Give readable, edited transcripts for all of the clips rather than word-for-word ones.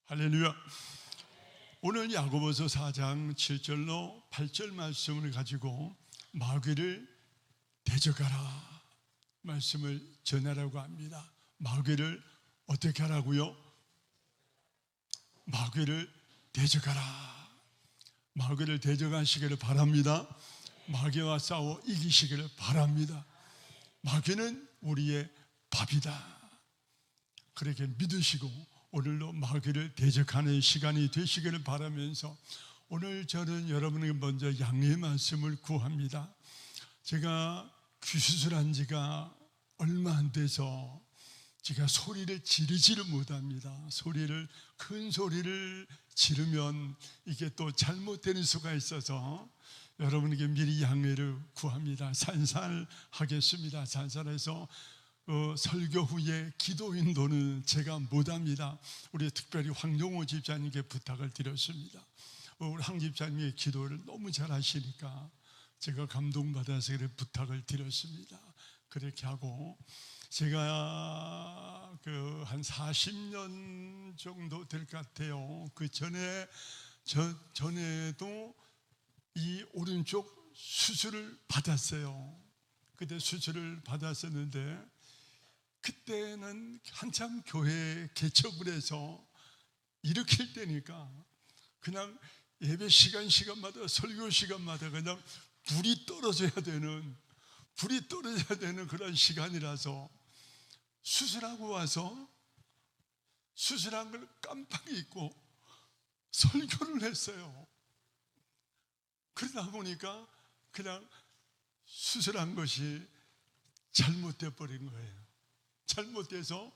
할렐루야. 오늘 야고보서 4장 7절로 8절 말씀을 가지고 마귀를 대적하라 말씀을 전하라고 합니다. 마귀를 어떻게 하라고요? 마귀를 대적하라. 마귀를 대적하시기를 바랍니다. 마귀와 싸워 이기시기를 바랍니다. 마귀는 우리의 밥이다. 그렇게 믿으시고 오늘도 마귀를 대적하는 시간이 되시기를 바라면서 오늘 저는 여러분에게 먼저 양해의 말씀을 구합니다. 제가 귀 수술한 지가 얼마 안 돼서 제가 소리를 지르지를 못합니다. 큰 소리를 지르면 이게 또 잘못되는 수가 있어서 여러분에게 미리 양해를 구합니다. 산산하겠습니다. 산산해서 설교 후에 기도 인도는 제가 못합니다. 우리 특별히 황종호 집사님께 부탁을 드렸습니다. 우리 황 집사님의 기도를 너무 잘 하시니까 제가 감동받아서 부탁을 드렸습니다. 그렇게 하고 제가 한 40년 정도 될 것 같아요. 그 전에도 이 오른쪽 수술을 받았어요. 그때 수술을 받았었는데 그때는 한참 교회 개척을 해서 일으킬 때니까 그냥 예배 시간마다 설교 시간마다 그냥 불이 떨어져야 되는 그런 시간이라서 수술하고 와서 수술한 걸 깜빡 잊고 설교를 했어요. 그러다 보니까 그냥 수술한 것이 잘못돼 버린 거예요. 잘못돼서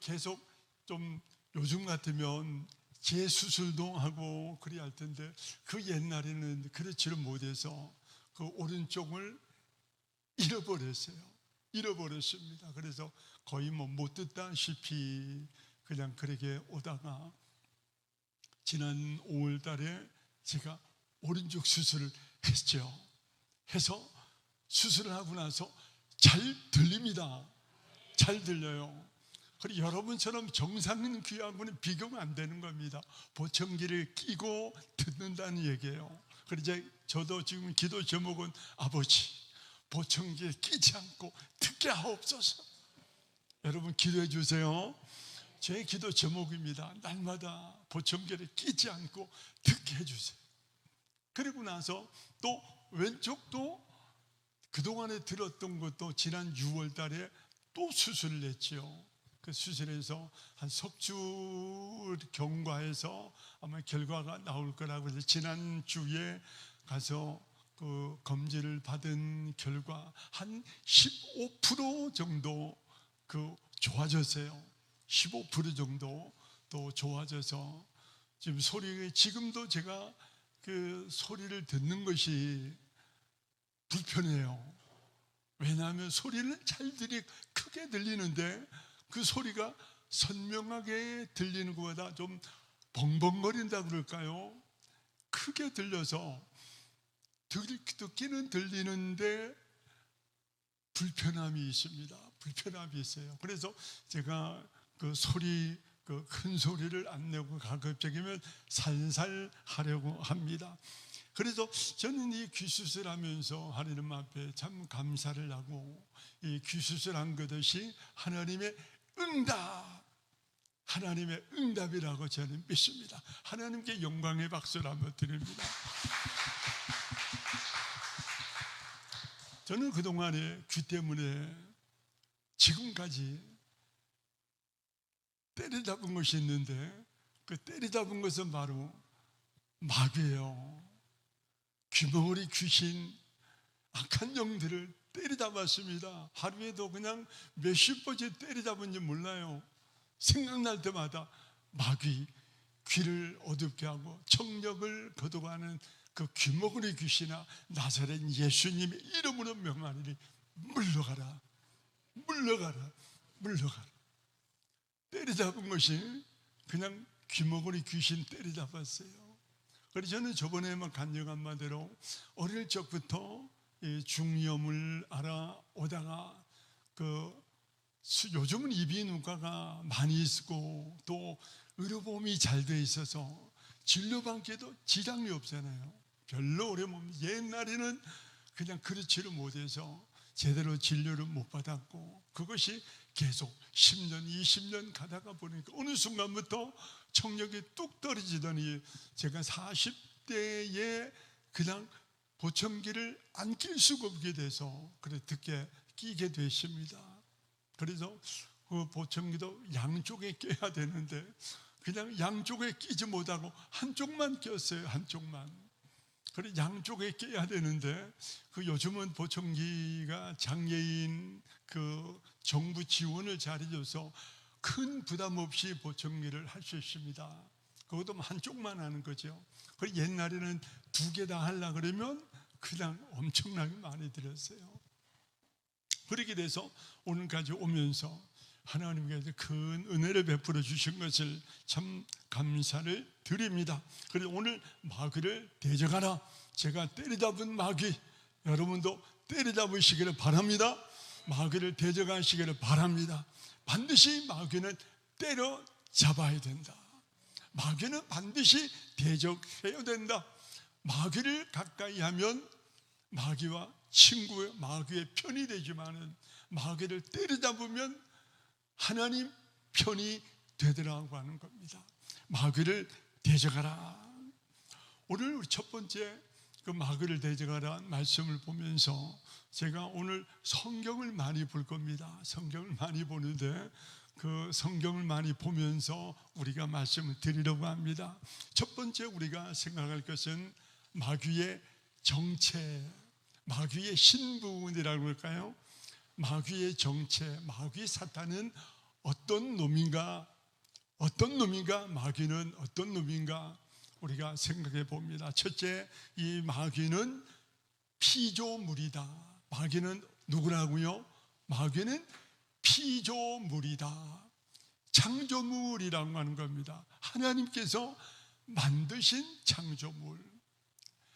계속 좀 요즘 같으면 재수술도 하고 그래야 할 텐데 그 옛날에는 그렇지를 못해서 그 오른쪽을 잃어버렸습니다. 그래서 거의 못 듣다시피 그냥 그렇게 오다가 지난 5월 달에 제가 오른쪽 수술을 했죠. 해서 수술을 하고 나서 잘 들립니다. 잘 들려요. 그리고 여러분처럼 정상인 귀하고는 비교가 안 되는 겁니다. 보청기를 끼고 듣는다는 얘기예요. 그래서 저도 지금 기도 제목은 아버지 보청기에 끼지 않고 듣게 하옵소서. 여러분 기도해 주세요. 제 기도 제목입니다. 날마다 보청기를 끼지 않고 듣게 해주세요. 그리고 나서 또 왼쪽도 그동안에 들었던 것도 지난 6월 달에 또 수술을 했지요. 그 수술에서 한 석 주 경과해서 아마 결과가 나올 거라고 해서 지난주에 가서 그 검진을 받은 결과 한 15% 정도 좋아졌어요. 15% 정도 또 좋아져서 지금도 제가 그 소리를 듣는 것이 불편해요. 왜냐하면 소리는 크게 들리는데 그 소리가 선명하게 들리는 것보다 좀 벙벙거린다 그럴까요? 크게 들려서 듣기는 들리는데 불편함이 있습니다. 불편함이 있어요. 그래서 제가 큰 소리를 안 내고 가급적이면 살살 하려고 합니다. 그래서 저는 이 귀수술하면서 하나님 앞에 참 감사를 하고 이 귀수술한 것이 하나님의 응답이라고 저는 믿습니다. 하나님께 영광의 박수를 한번 드립니다. 저는 그동안에 귀 때문에 지금까지 때려잡은 것이 있는데 그 때려잡은 것은 바로 마귀예요. 귀머거리 귀신 악한 영들을 때려잡았습니다. 하루에도 그냥 몇십 번째 때려잡은지 몰라요. 생각날 때마다 마귀 귀를 어둡게 하고 청력을 거둬가는 그 귀머거리 귀신아 나사렛 예수님의 이름으로 명하노니 물러가라. 때려잡은 것이 그냥 귀머거리 귀신 때려잡았어요. 그래서 저는 저번에만 간증한 바대로 어릴 적부터 중이염을 알아오다가 요즘은 이비인후과가 많이 있고 또 의료보험이 잘 돼 있어서 진료받기에도 지장이 없잖아요. 별로 어려움 없는. 옛날에는 그냥 그렇지를 못해서 제대로 진료를 못 받았고, 그것이 계속 10년, 20년 가다가 보니까 어느 순간부터 청력이 뚝 떨어지더니 제가 40대에 그냥 보청기를 안 낄 수가 없게 돼서 그래 듣게 끼게 됐습니다. 그래서 그 보청기도 양쪽에 껴야 되는데 그냥 양쪽에 끼지 못하고 한쪽만 꼈어요. 한쪽만. 그래 양쪽에 껴야 되는데 그 요즘은 보청기가 장애인 그 정부 지원을 잘해줘서 큰 부담 없이 보청기를 할 수 있습니다. 그것도 한쪽만 하는 거죠. 그리고 옛날에는 두 개 다 하려고 그러면 그냥 엄청나게 많이 들었어요. 그렇게 돼서 오늘까지 오면서 하나님께서 큰 은혜를 베풀어 주신 것을 참 감사를 드립니다. 그래서 오늘 마귀를 대적하라. 제가 때려잡은 마귀, 여러분도 때려잡으시기를 바랍니다. 마귀를 대적하시기를 바랍니다. 반드시 마귀는 때려잡아야 된다. 마귀는 반드시 대적해야 된다. 마귀를 가까이 하면 마귀와 친구의 마귀의 편이 되지만은 마귀를 때려잡으면 하나님 편이 되더라고 하는 겁니다. 마귀를 대적하라. 오늘 첫 번째 그 마귀를 대적하라 말씀을 보면서 제가 오늘 성경을 많이 볼 겁니다. 성경을 많이 보는데 그 성경을 많이 보면서 우리가 말씀을 드리려고 합니다. 첫 번째 우리가 생각할 것은 마귀의 정체, 마귀의 신분이라고 할까요? 마귀의 정체, 마귀 사탄은 어떤 놈인가? 어떤 놈인가? 마귀는 어떤 놈인가? 우리가 생각해 봅니다. 첫째, 이 마귀는 피조물이다. 마귀는 누구라고요? 마귀는 피조물이다. 창조물이라고 하는 겁니다. 하나님께서 만드신 창조물.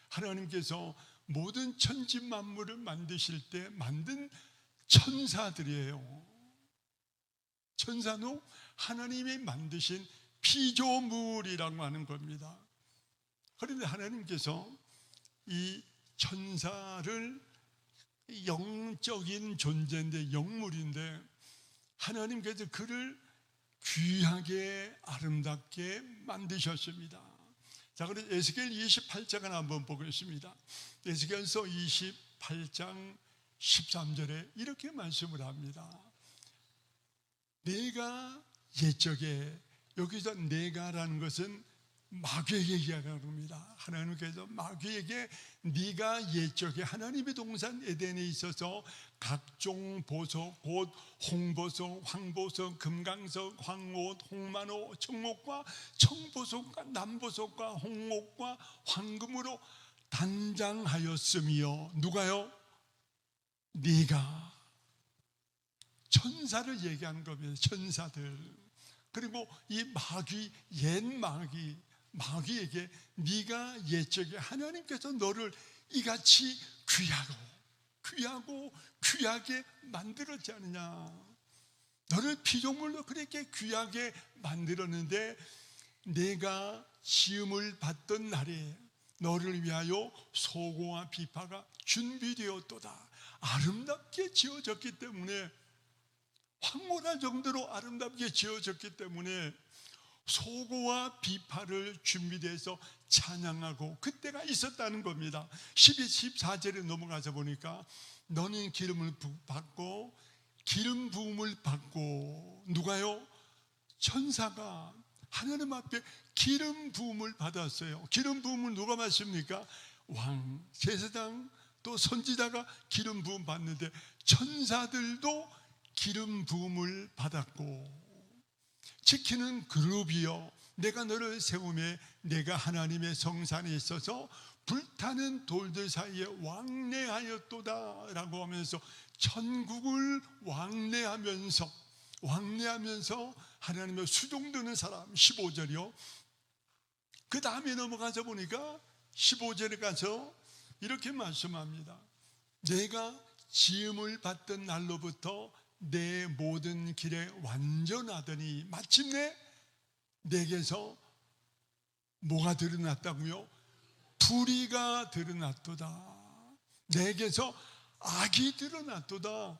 하나님께서 모든 천지 만물을 만드실 때 만든 천사들이에요. 천사는 하나님이 만드신 피조물이라고 하는 겁니다. 그런데 하나님께서 이 천사를 영적인 존재인데, 영물인데 하나님께서 그를 귀하게 아름답게 만드셨습니다. 자, 그래서 에스겔 28장을 한번 보겠습니다. 에스겔서 28장 13절에 이렇게 말씀을 합니다. 내가 옛적에, 여기서 내가라는 것은 마귀에게 이야기합니다. 하나님께서 마귀에게 네가 옛적에, 하나님의 동산 에덴에 있어서 각종 보석, 곧 홍보석, 황보석, 금강석, 황옷, 홍만호, 청옥과 청보석과 남보석과 홍옥과 황금으로 단장하였으며, 누가요? 네가. 천사를 얘기하는 겁니다. 천사들. 그리고 이 마귀, 옛 마귀, 마귀에게 네가 옛적에 하나님께서 너를 이같이 귀하게 만들었지 않느냐. 너를 피조물로 그렇게 귀하게 만들었는데 내가 시험을 받던 날에 너를 위하여 소고와 비파가 준비되었도다. 아름답게 지어졌기 때문에, 황홀할 정도로 아름답게 지어졌기 때문에 소고와 비파를 준비돼서 찬양하고 그때가 있었다는 겁니다. 14절에 넘어가서 보니까 너는 기름을 받고, 기름 부음을 받고, 누가요? 천사가 하나님 앞에 기름 부음을 받았어요. 기름 부음을 누가 받습니까? 왕, 제사장, 또 선지자가 기름 부음 받는데 천사들도 기름 부음을 받았고, 지키는 그룹이여 내가 너를 세우매 내가 하나님의 성산에 있어서 불타는 돌들 사이에 왕래하였도다 라고 하면서 천국을 왕래하면서 하나님의 수종드는 사람. 15절이요. 그 다음에 넘어가서 보니까 15절에 가서 이렇게 말씀합니다. 내가 지음을 받던 날로부터 내 모든 길에 완전하더니 마침내 내게서 뭐가 드러났다고요? 불의가 드러났도다. 내게서 악이 드러났도다.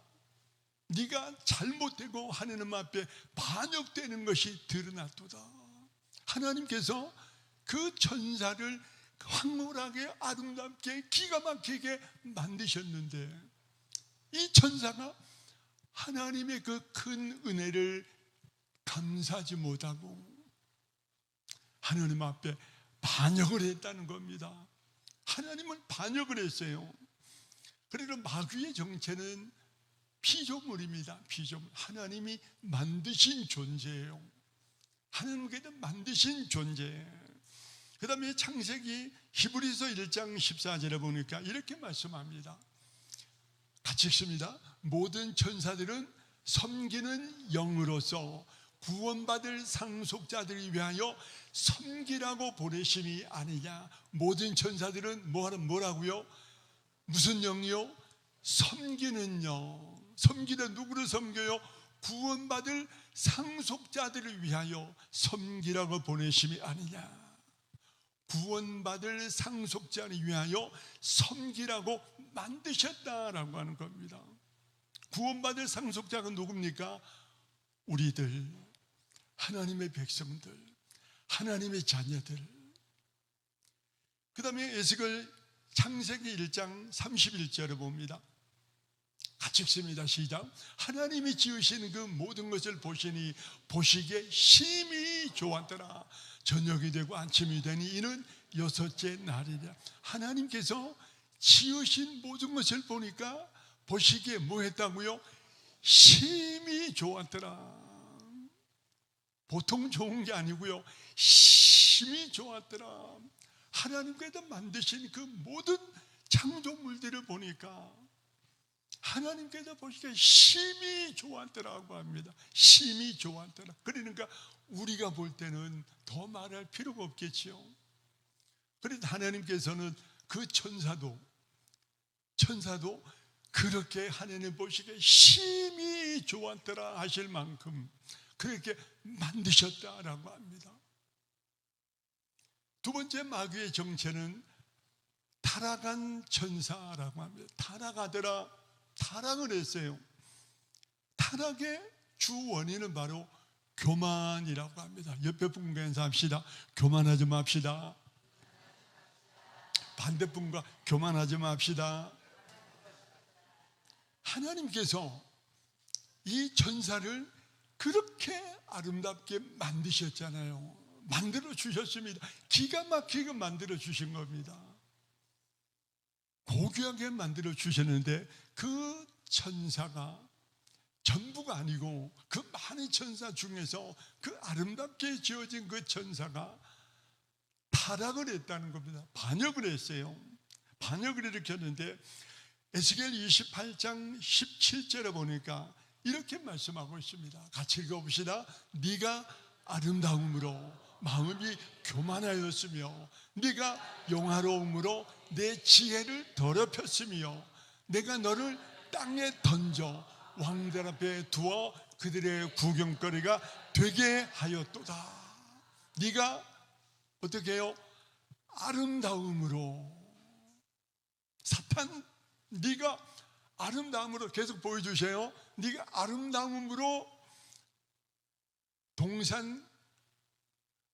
네가 잘못되고 하나님 앞에 반역되는 것이 드러났도다. 하나님께서 그 천사를 황홀하게 아름답게 기가 막히게 만드셨는데 이 천사가 하나님의 그 큰 은혜를 감사하지 못하고 하나님 앞에 반역을 했다는 겁니다. 하나님은 반역을 했어요. 그래서 마귀의 정체는 피조물입니다. 피조물. 하나님이 만드신 존재예요. 하나님께서 만드신 존재. 그 다음에 창세기 히브리서 1장 14절에 보니까 이렇게 말씀합니다. 같이 읽습니다. 모든 천사들은 섬기는 영으로서 구원받을 상속자들을 위하여 섬기라고 보내심이 아니냐. 모든 천사들은 뭐라고요? 무슨 영이요? 섬기는 영. 섬기는 누구를 섬겨요? 구원받을 상속자들을 위하여 섬기라고 보내심이 아니냐. 구원받을 상속자를 위하여 섬기라고 만드셨다라고 하는 겁니다. 구원받을 상속자가 누굽니까? 우리들, 하나님의 백성들, 하나님의 자녀들. 그 다음에 에스겔 창세기 1장 31절을 봅니다. 같이 읽습니다. 시작. 하나님이 지으신 그 모든 것을 보시니 보시기에 심히 좋았더라. 저녁이 되고 아침이 되니 이는 여섯째 날이라. 하나님께서 지으신 모든 것을 보니까 보시기에 뭐 했다고요? 심히 좋았더라. 보통 좋은 게 아니고요, 심히 좋았더라. 하나님께서 만드신 그 모든 창조물들을 보니까 하나님께서 보시기에 심히 좋았더라고 합니다. 심히 좋았더라. 그러니까 우리가 볼 때는 더 말할 필요가 없겠지요. 그래서 하나님께서는 그 천사도 그렇게 하나님 보시기에 심히 좋았더라 하실 만큼 그렇게 만드셨다라고 합니다. 두 번째 마귀의 정체는 타락한 천사라고 합니다. 타락하더라. 타락을 했어요. 타락의 주 원인은 바로 교만이라고 합니다. 옆에 분과 인사합시다. 교만하지 맙시다. 반대분과 교만하지 맙시다. 하나님께서 이 천사를 그렇게 아름답게 만드셨잖아요. 만들어 주셨습니다. 기가 막히게 만들어 주신 겁니다. 고귀하게 만들어 주셨는데 그 천사가 전부가 아니고 그 많은 천사 중에서 그 아름답게 지어진 그 천사가 타락을 했다는 겁니다. 반역을 했어요. 반역을 일으켰는데 에스겔 28장 17절에 보니까 이렇게 말씀하고 있습니다. 같이 읽어봅시다. 네가 아름다움으로 마음이 교만하였으며 네가 영화로움으로 내 지혜를 더럽혔으며 내가 너를 땅에 던져 왕들 앞에 두어 그들의 구경거리가 되게 하였도다. 네가 어떻게 해요? 아름다움으로. 사탄, 네가 아름다움으로 계속 보여주세요. 네가 아름다움으로 동산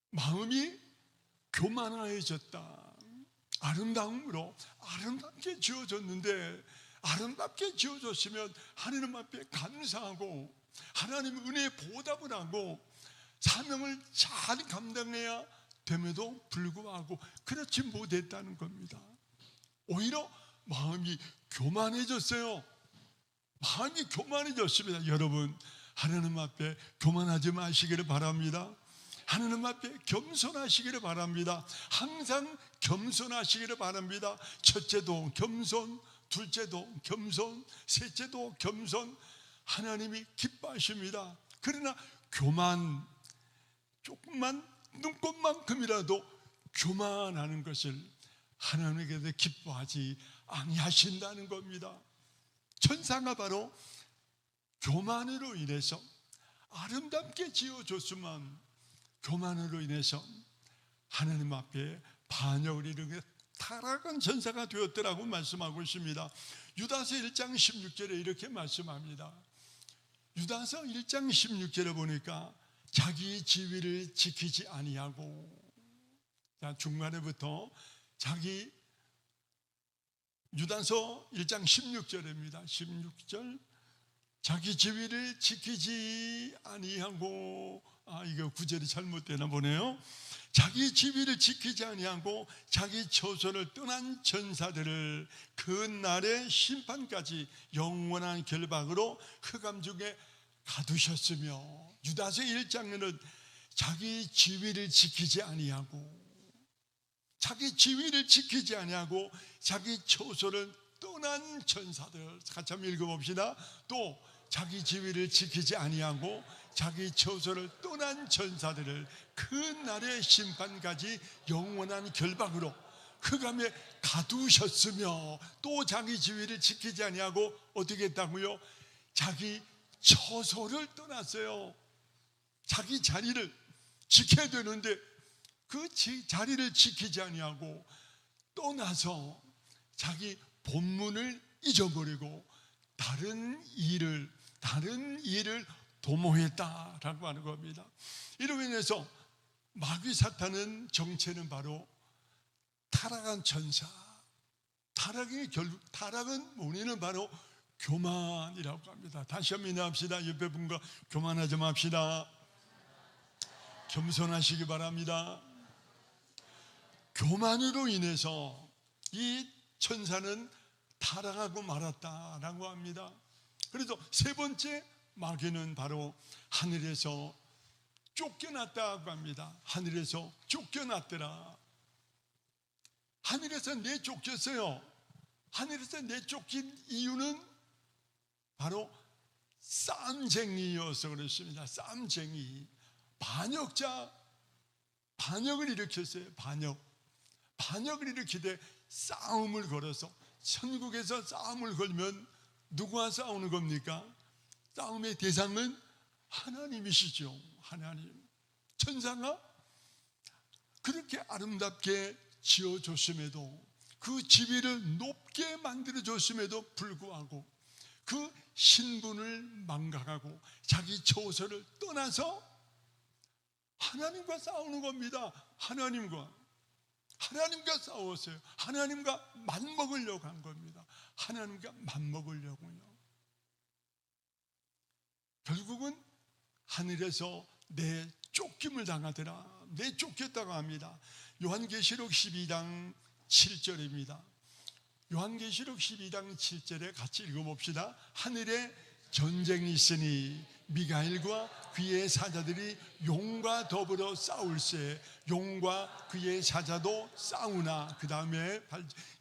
마음이 교만해졌다. 아름다움으로 아름답게 지어졌는데 아름답게 지어졌으면 하나님 앞에 감사하고 하나님 은혜에 보답을 하고 사명을 잘 감당해야 됨에도 불구하고 그렇지 못했다는 겁니다. 오히려 마음이 교만해졌어요. 마음이 교만해졌습니다. 여러분, 하나님 앞에 교만하지 마시기를 바랍니다. 하나님 앞에 겸손하시기를 바랍니다. 항상 겸손하시기를 바랍니다. 첫째도 겸손, 둘째도 겸손, 셋째도 겸손. 하나님이 기뻐하십니다. 그러나 교만, 조금만 눈꽃만큼이라도 교만하는 것을 하나님께서 기뻐하지 아니하신다는 겁니다. 천사가 바로 교만으로 인해서 아름답게 지어줬지만 교만으로 인해서 하나님 앞에 반역을 이루게 타락한 전사가 되었더라고 말씀하고 있습니다. 유다서 1장 16절에 이렇게 말씀합니다. 유다서 1장 16절에 보니까 자기 지위를 지키지 아니하고, 자, 중간에부터 자기, 유다서 1장 16절입니다. 16절, 자기 지위를 지키지 아니하고, 이거 구절이 잘못되나 보네요. 자기 지위를 지키지 아니하고 자기 처소를 떠난 전사들을 그 날의 심판까지 영원한 결박으로 흑암 중에 가두셨으며, 유다서 1장에는 자기 지위를 지키지 아니하고, 자기 지위를 지키지 아니하고 자기 처소를 떠난 전사들, 같이 한번 읽어봅시다. 또 자기 지위를 지키지 아니하고 자기 처소를 떠난 전사들을 그 날의 심판까지 영원한 결박으로 흑암에 가두셨으며, 또 자기 지위를 지키지 아니하고 어떻게 했다고요? 자기 처소를 떠났어요. 자기 자리를 지켜야 되는데 그 자리를 지키지 아니하고 떠나서 자기 본문을 잊어버리고 다른 일을 도모했다라고 하는 겁니다. 이로 인해서 마귀 사탄은 정체는 바로 타락한 천사, 타락은 원인은 바로 교만이라고 합니다. 다시 한번 인하합시다. 옆에 분과 교만하지 맙시다. 겸손하시기 바랍니다. 교만으로 인해서 이 천사는 타락하고 말았다라고 합니다. 그래서 세 번째, 마귀는 바로 하늘에서 쫓겨났다고 합니다. 하늘에서 쫓겨났더라. 하늘에서 내쫓겼어요. 하늘에서 내쫓긴 이유는 바로 싸움쟁이여서 그렇습니다. 싸움쟁이, 반역자, 반역을 일으켰어요. 반역을 일으키되 싸움을 걸어서, 천국에서 싸움을 걸면 누구와 싸우는 겁니까? 싸움의 대상은 하나님이시죠. 하나님. 천사가 그렇게 아름답게 지어줬음에도, 그 지위를 높게 만들어줬음에도 불구하고 그 신분을 망각하고 자기 처소를 떠나서 하나님과 싸우는 겁니다. 하나님과 싸웠어요. 하나님과 맞먹으려고 한 겁니다. 하나님과 맞먹으려고요. 결국은 하늘에서 내쫓김을 당하더라. 내쫓겼다고 합니다. 요한계시록 12장 7절입니다. 요한계시록 12장 7절에 같이 읽어봅시다. 하늘에 전쟁이 있으니 미가엘과 그의 사자들이 용과 더불어 싸울세, 용과 그의 사자도 싸우나 그 다음에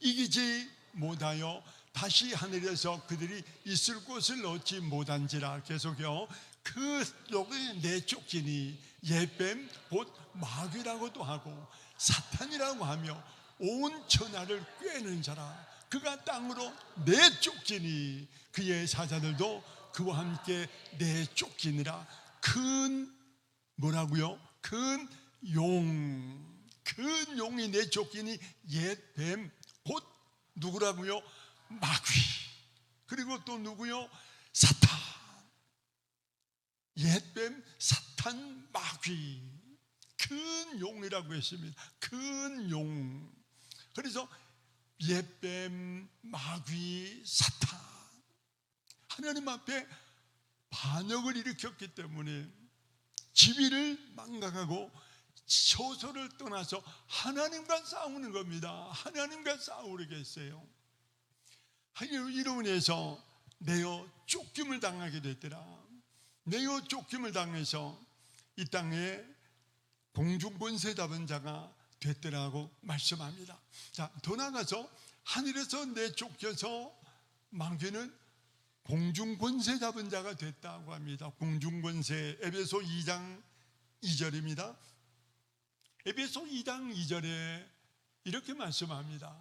이기지 못하여 다시 하늘에서 그들이 있을 곳을 얻지 못한지라. 계속요. 그 lok에 내쫓기니 옛뱀 곧 마귀라고도 하고 사탄이라고 하며 온 천하를 꿰는 자라. 그가 땅으로 내쫓기니 그의 사자들도 그와 함께 내쫓기니라. 큰 뭐라고요? 큰 용이 내쫓기니 옛뱀 곧 누구라고요? 마귀. 그리고 또 누구요? 사탄. 옛뱀, 사탄, 마귀. 큰 용이라고 했습니다. 큰 용. 그래서 옛뱀, 마귀, 사탄, 하나님 앞에 반역을 일으켰기 때문에 지위를 망각하고 처소를 떠나서 하나님과 싸우는 겁니다. 하나님과 싸우겠어요. 이로 인해서 내어 쫓김을 당하게 됐더라. 내어 쫓김을 당해서 이 땅에 공중권세 잡은 자가 됐더라고 말씀합니다. 자, 더 나아가서 하늘에서 내쫓겨서 마귀는 공중권세 잡은 자가 됐다고 합니다. 공중권세, 에베소 2장 2절입니다. 에베소 2장 2절에 이렇게 말씀합니다.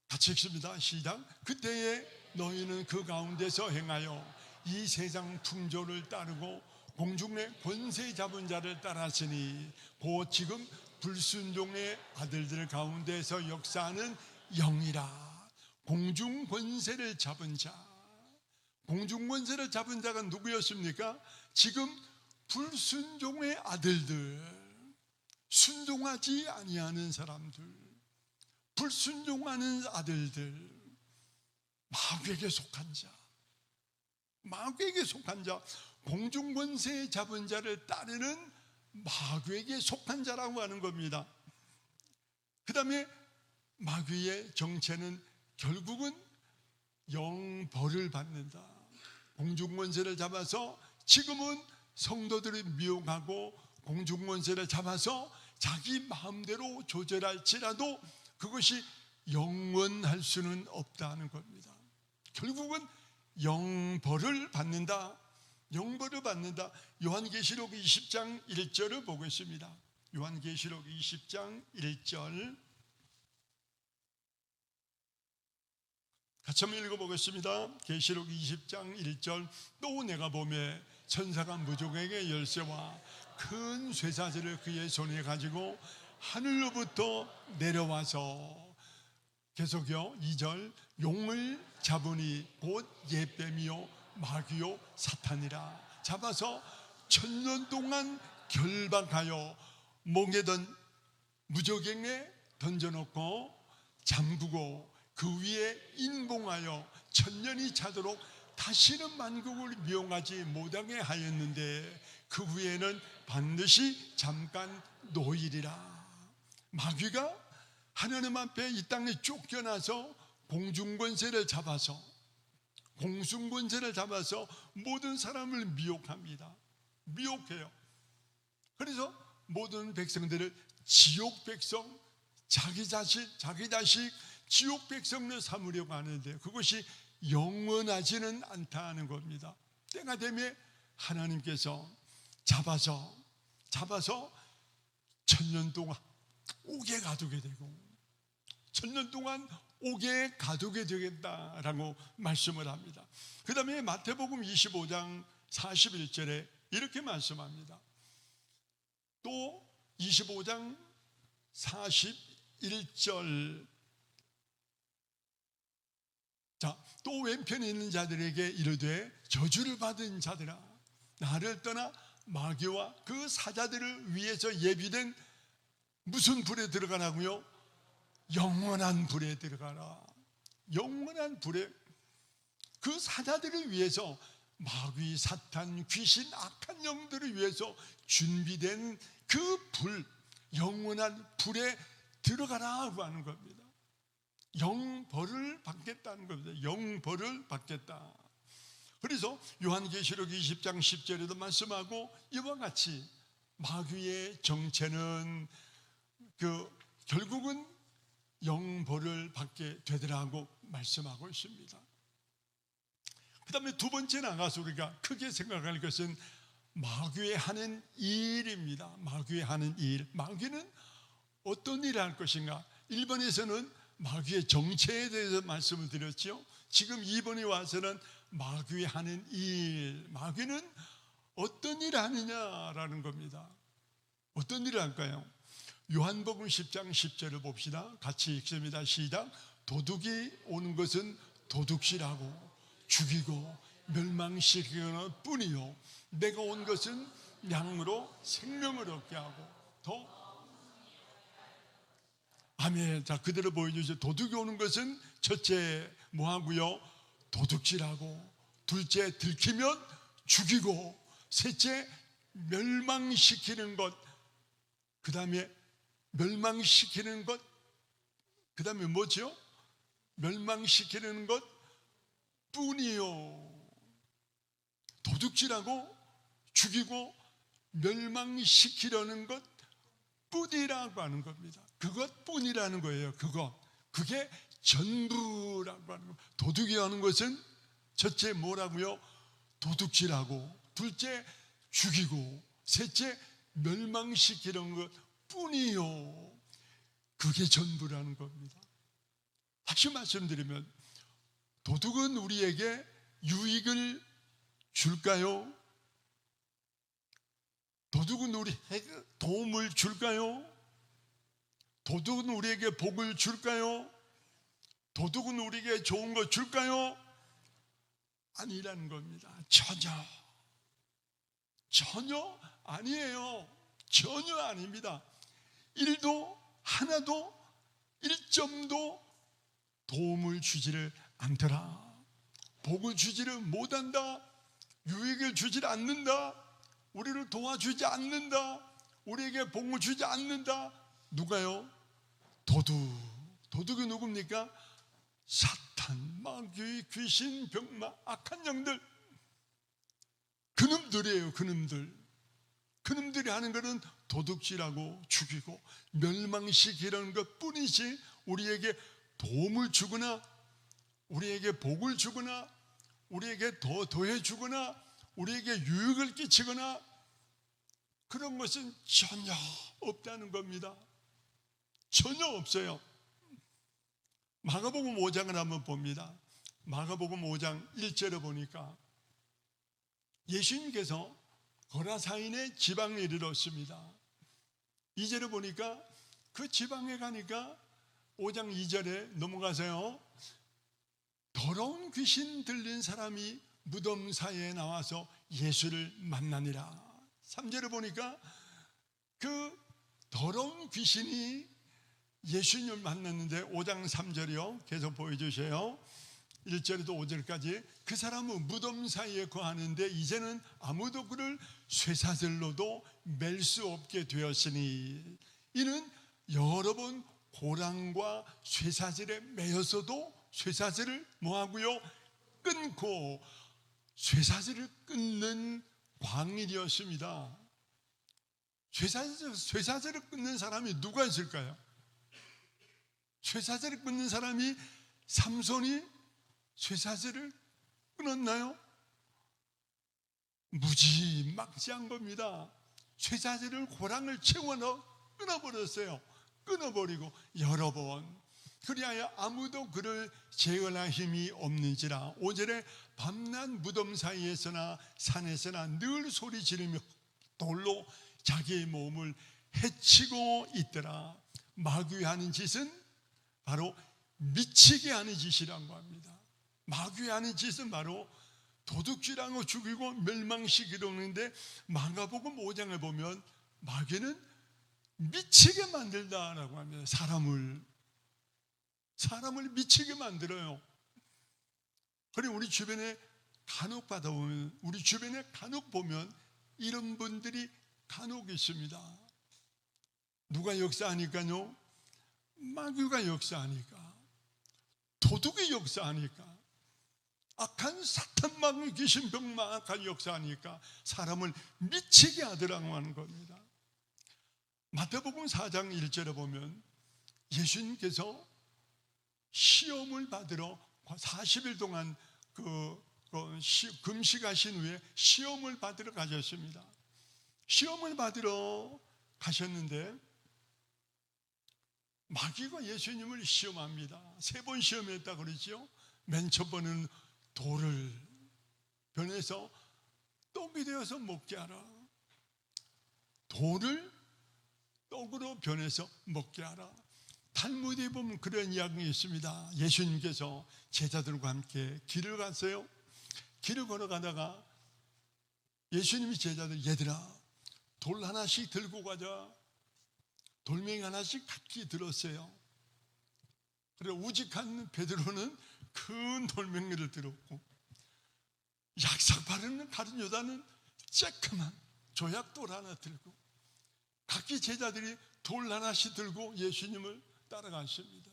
같이 읽습니다. 시작. 그때에 너희는 그 가운데서 행하여 이 세상 풍조를 따르고 공중의 권세 잡은 자를 따랐으니 곧 지금 불순종의 아들들 가운데서 역사하는 영이라. 공중 권세를 잡은 자, 공중 권세를 잡은 자가 누구였습니까? 지금 불순종의 아들들, 순종하지 아니하는 사람들, 불순종하는 아들들, 마귀에게 속한 자, 마귀에게 속한 자, 공중 권세에 잡은 자를 따르는 마귀에게 속한 자라고 하는 겁니다. 그 다음에 마귀의 정체는 결국은 영벌을 받는다. 공중 권세를 잡아서 지금은 성도들을 미혹하고 공중 권세를 잡아서 자기 마음대로 조절할지라도 그것이 영원할 수는 없다는 겁니다. 결국은 영벌을 받는다. 영벌을 받는다. 요한계시록 20장 1절을 보겠습니다. 요한계시록 20장 1절 같이 한번 읽어보겠습니다. 계시록 20장 1절. 또 내가 보매 천사가 무족에게 열쇠와 큰 쇠사슬을 그의 손에 가지고 하늘로부터 내려와서, 계속요 2절, 용을 잡으니 곧 옛뱀이요 마귀요 사탄이라. 잡아서 1000년 동안 결박하여 목에던 무저갱에 던져놓고 잠그고 그 위에 인봉하여 1000년이 차도록 다시는 만국을 미용하지 못하게 하였는데 그 후에는 반드시 잠깐 노일이라. 마귀가 하나님 앞에 이 땅에 쫓겨나서 공중권세를 잡아서, 공중권세를 잡아서 모든 사람을 미혹합니다. 미혹해요. 그래서 모든 백성들을 지옥 백성, 자기 자식 지옥 백성을 삼으려고 하는데 그것이 영원하지는 않다는 겁니다. 때가 되면 하나님께서 잡아서 1000년 동안 옥에 가두게 되고 1000년 동안 옥에 가두게 되겠다라고 말씀을 합니다. 그 다음에 마태복음 25장 41절에 이렇게 말씀합니다. 또 25장 41절, 자, 또 왼편에 있는 자들에게 이르되 저주를 받은 자들아, 나를 떠나 마귀와 그 사자들을 위해서 예비된 무슨 불에 들어가라고요? 영원한 불에 들어가라. 영원한 불에, 그 사자들을 위해서, 마귀, 사탄, 귀신, 악한 영들을 위해서 준비된 그 불, 영원한 불에 들어가라고 하는 겁니다. 영벌을 받겠다는 겁니다. 영벌을 받겠다. 그래서 요한계시록 20장 10절에도 말씀하고 이와 같이 마귀의 정체는 결국은 영벌을 받게 되더라고 말씀하고 있습니다. 그 다음에 두 번째 나가서 우리가 크게 생각할 것은 마귀의 하는 일입니다. 마귀의 하는 일. 마귀는 어떤 일을 할 것인가? 1번에서는 마귀의 정체에 대해서 말씀을 드렸죠. 지금 2번에 와서는 마귀의 하는 일. 마귀는 어떤 일을 하느냐라는 겁니다. 어떤 일을 할까요? 요한복음 10장 10절을 봅시다. 같이 읽습니다. 시작. 도둑이 오는 것은 도둑질하고 죽이고 멸망시키는 뿐이요 내가 온 것은 양으로 생명을 얻게 하고 더. 아멘. 자, 그대로 보여주세요. 도둑이 오는 것은 첫째 뭐하고요? 도둑질하고, 둘째 들키면 죽이고, 셋째 멸망시키는 것, 그 다음에 멸망시키는 것, 그 다음에 뭐죠? 멸망시키는 것 뿐이요. 도둑질하고 죽이고 멸망시키려는 것 뿐이라고 하는 겁니다. 그것뿐이라는 거예요. 그게 전부라고 하는 겁니다. 도둑이 하는 것은 첫째 뭐라고요? 도둑질하고, 둘째 죽이고, 셋째 멸망시키는 것 뿐이요. 그게 전부라는 겁니다. 다시 말씀드리면 도둑은 우리에게 유익을 줄까요? 도둑은 우리에게 도움을 줄까요? 도둑은 우리에게 복을 줄까요? 도둑은 우리에게 좋은 거 줄까요? 아니라는 겁니다. 전혀 아니에요. 전혀 아닙니다. 1도 하나도 1점도 도움을 주지를 않더라. 복을 주지를 못한다. 유익을 주지 않는다. 우리를 도와주지 않는다. 우리에게 복을 주지 않는다. 누가요? 도둑이 누굽니까? 사탄, 마귀, 귀신, 병마, 악한 영들, 그놈들이에요. 그놈들이 하는 것은 도둑질하고 죽이고 멸망시키려는 것 뿐이지, 우리에게 도움을 주거나 우리에게 복을 주거나 우리에게 더 더해 주거나 우리에게 유익을 끼치거나 그런 것은 전혀 없다는 겁니다. 전혀 없어요. 마가복음 5장을 한번 봅니다. 마가복음 5장 1절에 보니까 예수님께서 거라사인의 지방에 이르렀습니다. 2절에 보니까 그 지방에 가니까 5장 2절에 넘어가세요. 더러운 귀신 들린 사람이 무덤 사이에 나와서 예수를 만나니라. 3절에 보니까 그 더러운 귀신이 예수님을 만났는데 5장 3절이요. 계속 보여주세요. 1절에도 5절까지 그 사람은 무덤 사이에 거하는데 이제는 아무도 그를 쇠사슬로도 맬 수 없게 되었으니 이는 여러 번 고랑과 쇠사슬에 매여서도 쇠사슬을 뭐하고요? 끊고 쇠사슬을 끊는 광일이었습니다. 쇠사슬을 끊는 사람이 누가 있을까요? 쇠사슬을 끊는 사람이 삼손이 쇠사슬을 끊었나요? 무지막지한 겁니다. 쇠사슬을 고랑을 채워 넣어 끊어버렸어요. 끊어버리고 여러 번. 그리하여 아무도 그를 제어할 힘이 없는지라. 5절에 밤낮 무덤 사이에서나 산에서나 늘 소리 지르며 돌로 자기의 몸을 해치고 있더라. 마귀 하는 짓은 바로 미치게 하는 짓이라고 합니다. 마귀 하는 짓은 바로 도둑질하고 죽이고 멸망시키려는데 마가복음 5장을 보면 마귀는 미치게 만들다라고 합니다. 사람을 미치게 만들어요. 그리고 우리 주변에 간혹 받아보면, 우리 주변에 간혹 보면 이런 분들이 간혹 있습니다. 누가 역사하니까요? 마귀가 역사하니까, 도둑이 역사하니까, 악한 사탄 마귀 귀신 병마 악한 역사하니까 사람을 미치게 하더라고 하는 겁니다. 마태복음 4장 1절에 보면 예수님께서 시험을 받으러 40일 동안 금식하신 후에 시험을 받으러 가셨습니다. 시험을 받으러 가셨는데 마귀가 예수님을 시험합니다. 3번 시험했다 그러죠. 맨 첫 번은 돌을 변해서 떡이 되어서 먹게 하라. 돌을 떡으로 변해서 먹게 하라. 탈무드에 보면 그런 이야기가 있습니다. 예수님께서 제자들과 함께 길을 갔어요. 길을 걸어가다가 예수님이 제자들, 얘들아 돌 하나씩 들고 가자. 돌멩이 하나씩 각기 들었어요. 그래 우직한 베드로는 큰 돌멩이를 들었고 약삭 바르는 다른 여자는 쬐끄만 조약돌 하나 들고 각기 제자들이 돌 하나씩 들고 예수님을 따라가십니다.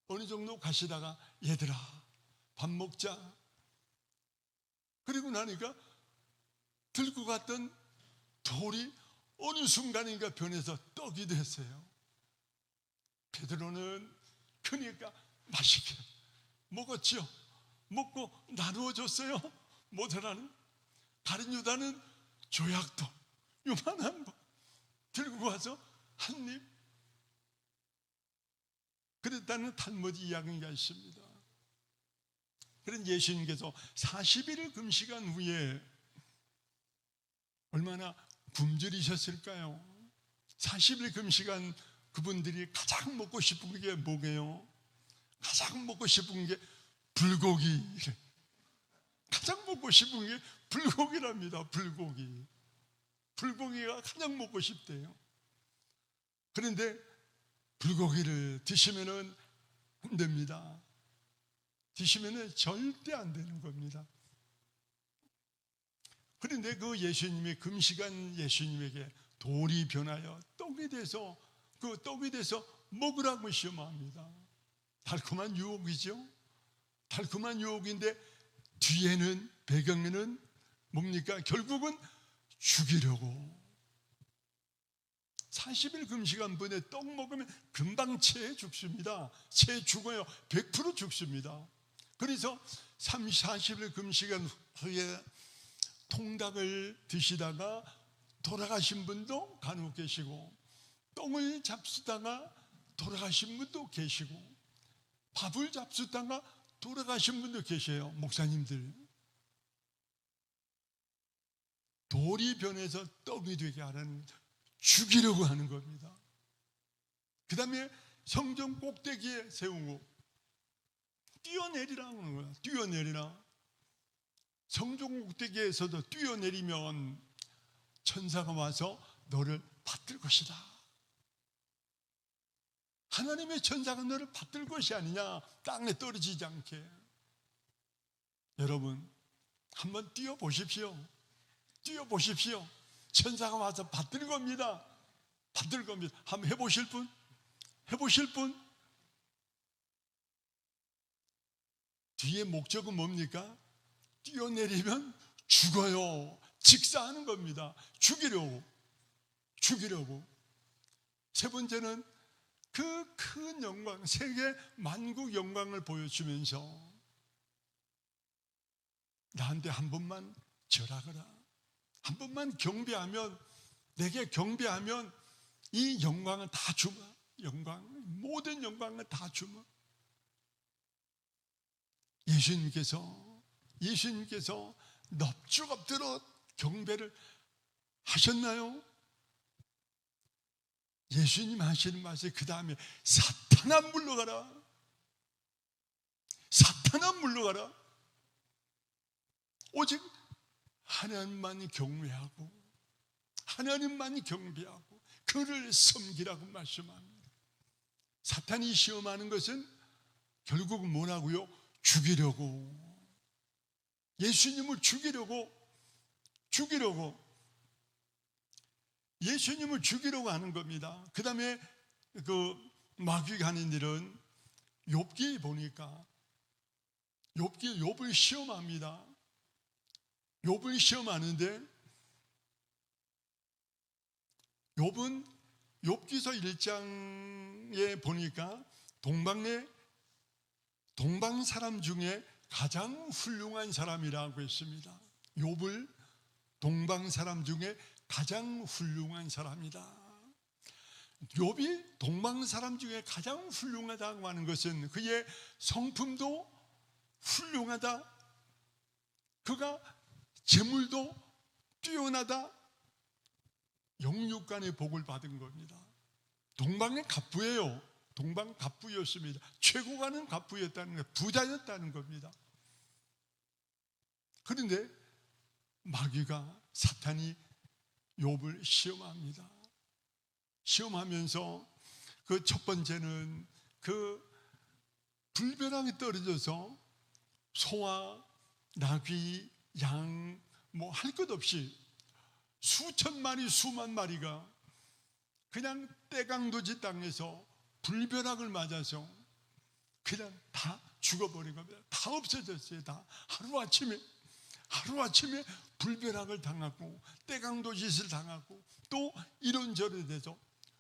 어느 정도 가시다가 얘들아 밥 먹자. 그리고 나니까 들고 갔던 돌이 어느 순간인가 변해서 떡이 됐어요. 베드로는 그러니까 맛있게 먹었죠. 먹고 나누어 줬어요. 모자라는. 다른 유다는 조약돌 요만한 거 들고 와서 한 입. 그랬다는 탈무드 이야기가 있습니다. 그런 예수님께서 40일을 금식한 후에 얼마나 굶주리셨을까요? 40일 금식한 그분들이 가장 먹고 싶은 게 뭐게요? 가장 먹고 싶은 게 불고기. 가장 먹고 싶은 게 불고기랍니다. 불고기. 불고기가 가장 먹고 싶대요. 그런데 불고기를 드시면은 안 됩니다. 드시면은 절대 안 되는 겁니다. 그런데 그 예수님이 금식한 예수님에게 돌이 변하여 떡이 돼서 그 떡이 돼서 먹으라고 시험합니다. 달콤한 유혹이죠. 달콤한 유혹인데 뒤에는 배경에는 뭡니까? 결국은 죽이려고. 40일 금식한 분에 떡 먹으면 금방 체해 죽습니다. 체해 죽어요. 100% 죽습니다. 그래서 40일 금식한 후에 통닭을 드시다가 돌아가신 분도 간혹 계시고, 떡을 잡수다가 돌아가신 분도 계시고, 밥을 잡수다가 돌아가신 분도 계셔요. 목사님들, 돌이 변해서 떡이 되게 하라는, 죽이려고 하는 겁니다. 그 다음에 성전 꼭대기에 세우고 뛰어내리라고 하는 거야. 뛰어내리라. 성전 꼭대기에서도 뛰어내리면 천사가 와서 너를 받들 것이다. 하나님의 천사가 너를 받들 것이 아니냐, 땅에 떨어지지 않게. 여러분, 한번 뛰어보십시오. 뛰어보십시오. 천사가 와서 받들 겁니다. 받들 겁니다. 한번 해보실 분? 해보실 분? 뒤에 목적은 뭡니까? 뛰어내리면 죽어요. 직사하는 겁니다. 죽이려고. 죽이려고. 세 번째는 그 큰 영광, 세계 만국 영광을 보여주면서 나한테 한 번만 절하거라. 한 번만 경배하면, 내게 경배하면 이 영광을 다 주마. 영광, 모든 영광을 다 주마. 예수님께서 넙죽 엎드려 경배를 하셨나요? 예수님 하시는 말씀, 그 다음에 사탄아 물러가라. 사탄아 물러가라. 오직 하나님만 경외하고 하나님만 경배하고 그를 섬기라고 말씀합니다. 사탄이 시험하는 것은 결국은 뭐라고요? 죽이려고. 예수님을 죽이려고 예수님을 죽이려고 하는 겁니다. 그 다음에 그 마귀가 하는 일은, 욥기 보니까 욥을 시험합니다. 욥을 시험하는데, 욥은 욥기서 1장에 보니까 동방 사람 중에 가장 훌륭한 사람이라고 했습니다. 욥을 동방 사람 중에 가장 훌륭한 사람이다. 욥이 동방 사람 중에 가장 훌륭하다고 하는 것은 그의 성품도 훌륭하다, 그가 재물도 뛰어나다, 영육간의 복을 받은 겁니다. 동방의 갑부예요. 동방 갑부였습니다. 최고 가는 갑부였다는 거예요. 부자였다는 겁니다. 그런데 마귀가, 사탄이 욥을 시험합니다. 시험하면서 그 첫 번째는 그 불벼락이 떨어져서 소와 나귀, 양, 뭐 할 것 없이 수천 마리, 수만 마리가 그냥 떼강도지 땅에서 불벼락을 맞아서 그냥 다 죽어버린 겁니다. 다 없어졌어요. 다 하루아침에 불벼락을 당하고 떼강도짓을 당하고 또 이런저런 돼서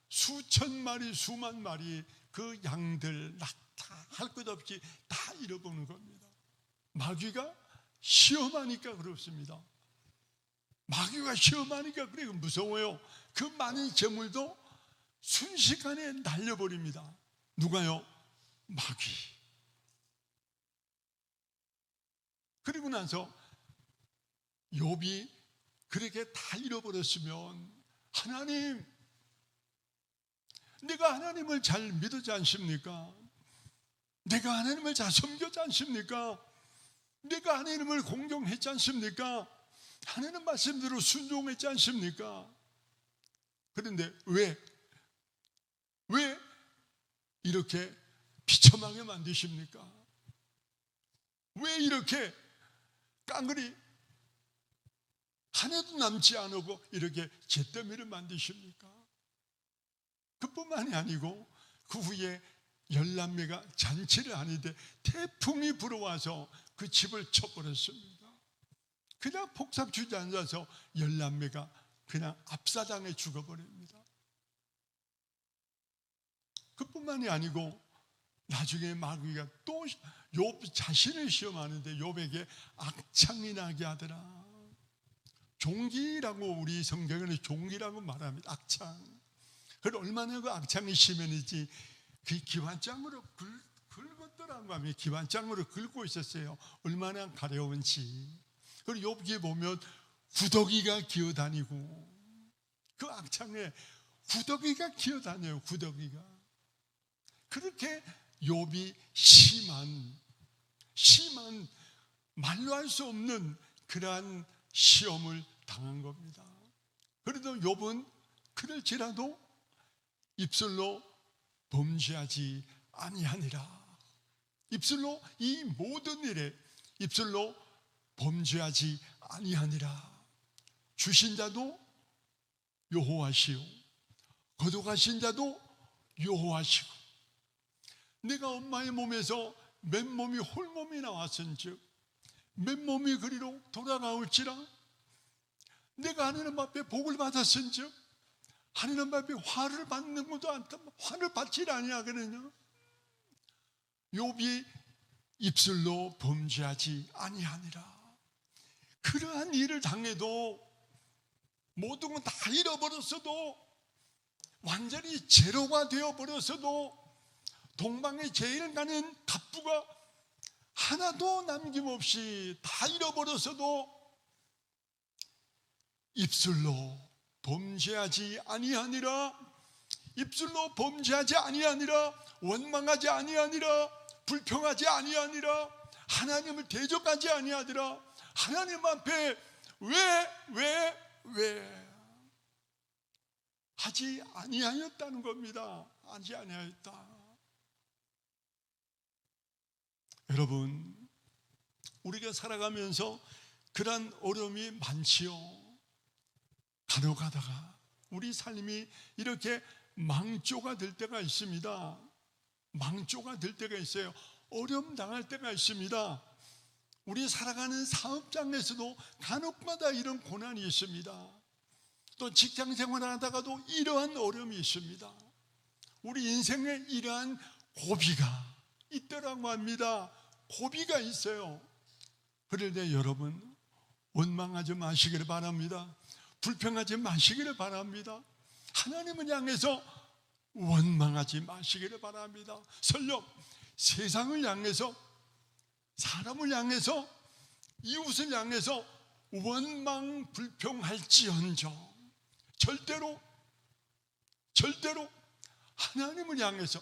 수천 마리, 수만 마리 그 양들 다 할 것 없이 다 잃어버리는 겁니다. 마귀가 시험하니까 그렇습니다. 마귀가 시험하니까 그래 무서워요. 그 많은 재물도 순식간에 날려버립니다. 누가요? 마귀. 그리고 나서 욥이 그렇게 다 잃어버렸으면 하나님, 내가 하나님을 잘 믿었지 않습니까? 내가 하나님을 잘 섬겼지 않습니까? 내가 하나님을 공경했지 않습니까? 하나님 말씀대로 순종했지 않습니까? 그런데 왜 이렇게 비참하게 만드십니까? 왜 이렇게 깡그리 하나도 남지 않고 이렇게 잿더미를 만드십니까? 그뿐만이 아니고 그 후에 열남매가 잔치를 하는데 태풍이 불어와서 그 집을 쳐버렸습니다. 그냥 폭삭 주저앉아서 열남매가 그냥 압사당해 죽어버립니다. 그뿐만이 아니고 나중에 마귀가 또 욥 자신을 시험하는데 욥에게 악창이 나게 하더라. 종기라고 우리 성경에는 종기라고 말합니다. 악창. 그걸 얼마나 그 악창이 심했는지 그 기관장으로 긁었더라고 하면 기관장으로 긁고 있었어요. 얼마나 가려운지. 그리고 욥기에 보면 구더기가 기어다니고 그 악창에 구더기가 기어다녀요. 구더기가. 그렇게 욥이 심한 말로 할 수 없는 그러한 시험을 당한 겁니다. 그래도 욥은 그럴지라도 입술로 범죄하지 아니하니라. 입술로 이 모든 일에 입술로 범죄하지 아니하니라. 주신 자도 여호와시요 거룩하신 자도 여호와시고 내가 엄마의 몸에서 맨몸이 홀몸이 나왔은즉 맨몸이 그리로 돌아가올지라. 내가 하나님 앞에 복을 받았은즉 하나님 앞에 화를 받는 것도 않다. 화를 받지 아니하거든요. 욥이 입술로 범죄하지 아니하니라. 그러한 일을 당해도 모든 건 다 잃어버렸어도 완전히 제로가 되어버렸어도 동방의 제일 가는 갑부가 하나도 남김없이 다 잃어버렸어도 입술로 범죄하지 아니하니라. 입술로 범죄하지 아니하니라. 원망하지 아니하니라. 불평하지 아니하니라. 하나님을 대적하지 아니하더라. 하나님 앞에 왜 하지 아니하였다는 겁니다. 하지 아니하였다. 여러분, 우리가 살아가면서 그런 어려움이 많지요. 간혹가다가 우리 삶이 이렇게 망조가 될 때가 있습니다. 망조가 될 때가 있어요. 어려움 당할 때가 있습니다. 우리 살아가는 사업장에서도 간혹마다 이런 고난이 있습니다. 또 직장 생활을 하다가도 이러한 어려움이 있습니다. 우리 인생에 이러한 고비가 있더라고 합니다. 고비가 있어요. 그럴 때 여러분 원망하지 마시기를 바랍니다. 불평하지 마시기를 바랍니다. 하나님을 향해서 원망하지 마시기를 바랍니다. 설령 세상을 향해서 사람을 향해서 이웃을 향해서 원망 불평할지언정 절대로 하나님을 향해서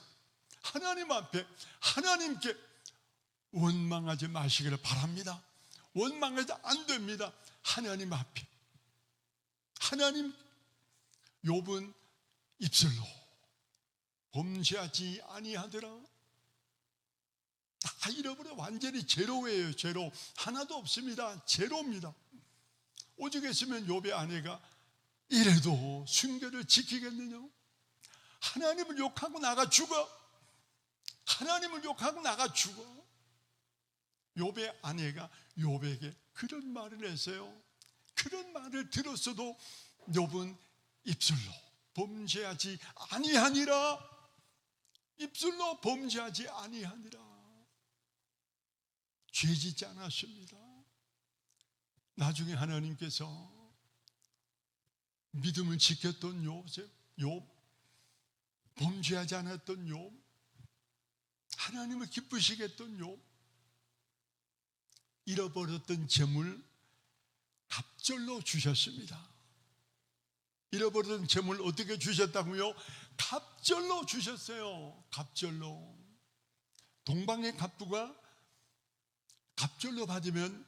하나님 앞에 하나님께 원망하지 마시기를 바랍니다. 원망해서 안 됩니다. 하나님 앞에 하나님. 욥은 입술로 범죄하지 아니하더라. 다 잃어버려. 완전히 제로예요. 제로. 하나도 없습니다. 제로입니다. 오직 했으면 욥의 아내가 이래도 순결을 지키겠느냐? 하나님을 욕하고 나가 죽어. 하나님을 욕하고 나가 죽어. 욥의 아내가 욥에게 그런 말을 했어요. 그런 말을 들었어도 욥은 입술로 범죄하지 아니하니라. 입술로 범죄하지 아니하니라. 죄짓지 않았습니다. 나중에 하나님께서 믿음을 지켰던 욥, 범죄하지 않았던 욥, 하나님을 기쁘시게 했던 욥, 잃어버렸던 재물 갑절로 주셨습니다. 잃어버린 재물 어떻게 주셨다고요? 갑절로 주셨어요. 갑절로. 동방의 갑부가 갑절로 받으면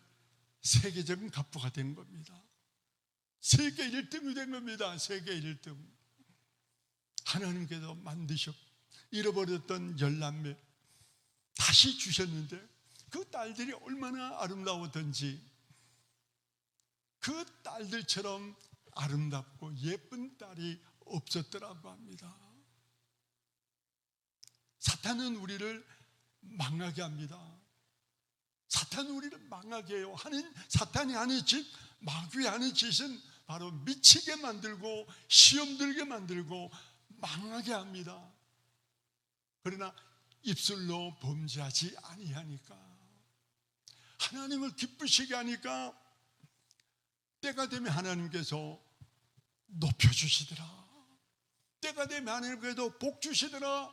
세계적인 갑부가 된 겁니다. 세계 1등이 된 겁니다. 세계 1등. 하나님께서 만드셨고 잃어버렸던 10남매 다시 주셨는데 그 딸들이 얼마나 아름다웠던지 그 딸들처럼 아름답고 예쁜 딸이 없었더라고 합니다. 사탄은 우리를 망하게 합니다. 사탄은 우리를 망하게 해요. 사탄이 하는 짓, 마귀의 하는 짓은 바로 미치게 만들고 시험 들게 만들고 망하게 합니다. 그러나 입술로 범죄하지 아니하니까, 하나님을 기쁘시게 하니까 때가 되면 하나님께서 높여주시더라. 때가 되면 하나님께서 복 주시더라.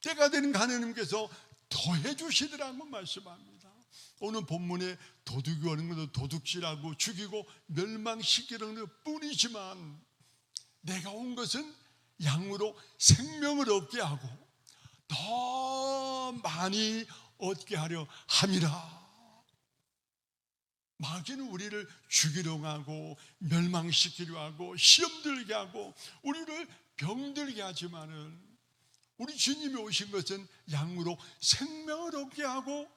때가 되는 하나님께서 더해 주시더라고 말씀합니다. 오늘 본문에 도둑이 오는 것도 도둑질하고 죽이고 멸망시키는 것 뿐이지만 내가 온 것은 양으로 생명을 얻게 하고 더 많이 얻게 하려 함이라. 마귀는 우리를 죽이려고 하고 멸망시키려 하고 시험 들게 하고 우리를 병들게 하지만은 우리 주님이 오신 것은 양으로 생명을 얻게 하고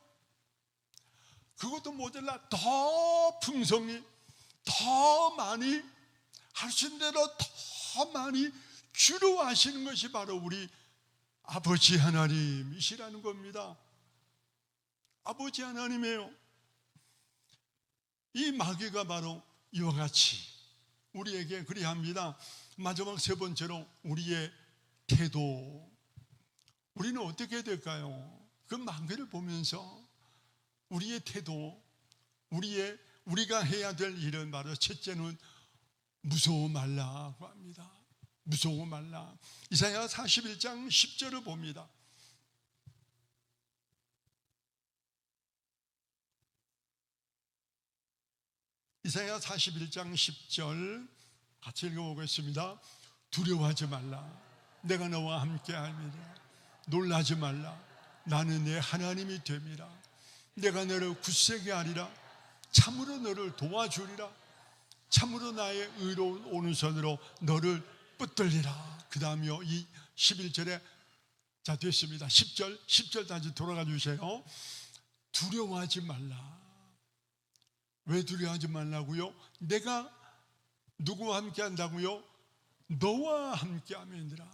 그것도 모자라 더 풍성히 더 많이 하신 대로 더 많이 주로 하시는 것이 바로 우리 아버지 하나님이시라는 겁니다. 아버지 하나님이에요. 이 마귀가 바로 이와 같이 우리에게 그리합니다. 마지막 세 번째로 우리의 태도. 우리는 어떻게 될까요? 그 마귀를 보면서 우리의 태도, 우리가 해야 될 일은 바로 첫째는 무서워 말라고 합니다. 무서워 말라. 이사야 41장 10절을 봅니다. 이사야 41장 10절 같이 읽어보겠습니다. 두려워하지 말라. 내가 너와 함께 함이라. 놀라지 말라. 나는 내 하나님이 됨이라. 내가 너를 굳세게 하리라. 참으로 너를 도와주리라. 참으로 나의 의로운 오른손으로 너를 붙들리라. 그 다음이요, 이 11절에 자 됐습니다. 10절 다시 돌아가 주세요. 두려워하지 말라. 왜 두려워하지 말라고요? 내가 누구와 함께 한다고요? 너와 함께 하면이라.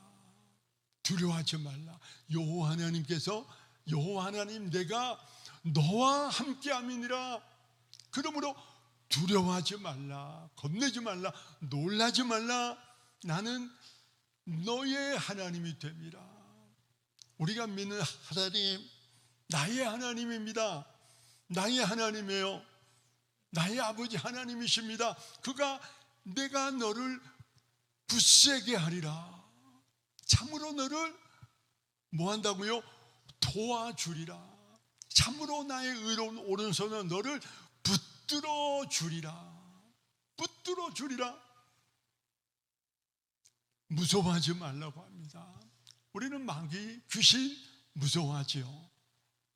두려워하지 말라. 여호와 하나님께서 여호와 하나님 내가 너와 함께 함이니라. 그러므로 두려워하지 말라. 겁내지 말라. 놀라지 말라. 나는 너의 하나님이 됨이라. 우리가 믿는 하나님 나의 하나님입니다. 나의 하나님이에요. 나의 아버지 하나님이십니다. 그가 내가 너를 굳세게 하리라. 참으로 너를 뭐 한다고요? 도와주리라. 참으로 나의 의로운 오른손은 너를 붙들어 주리라. 붙들어 주리라. 무서워하지 말라고 합니다. 우리는 마귀, 귀신 무서워하지요.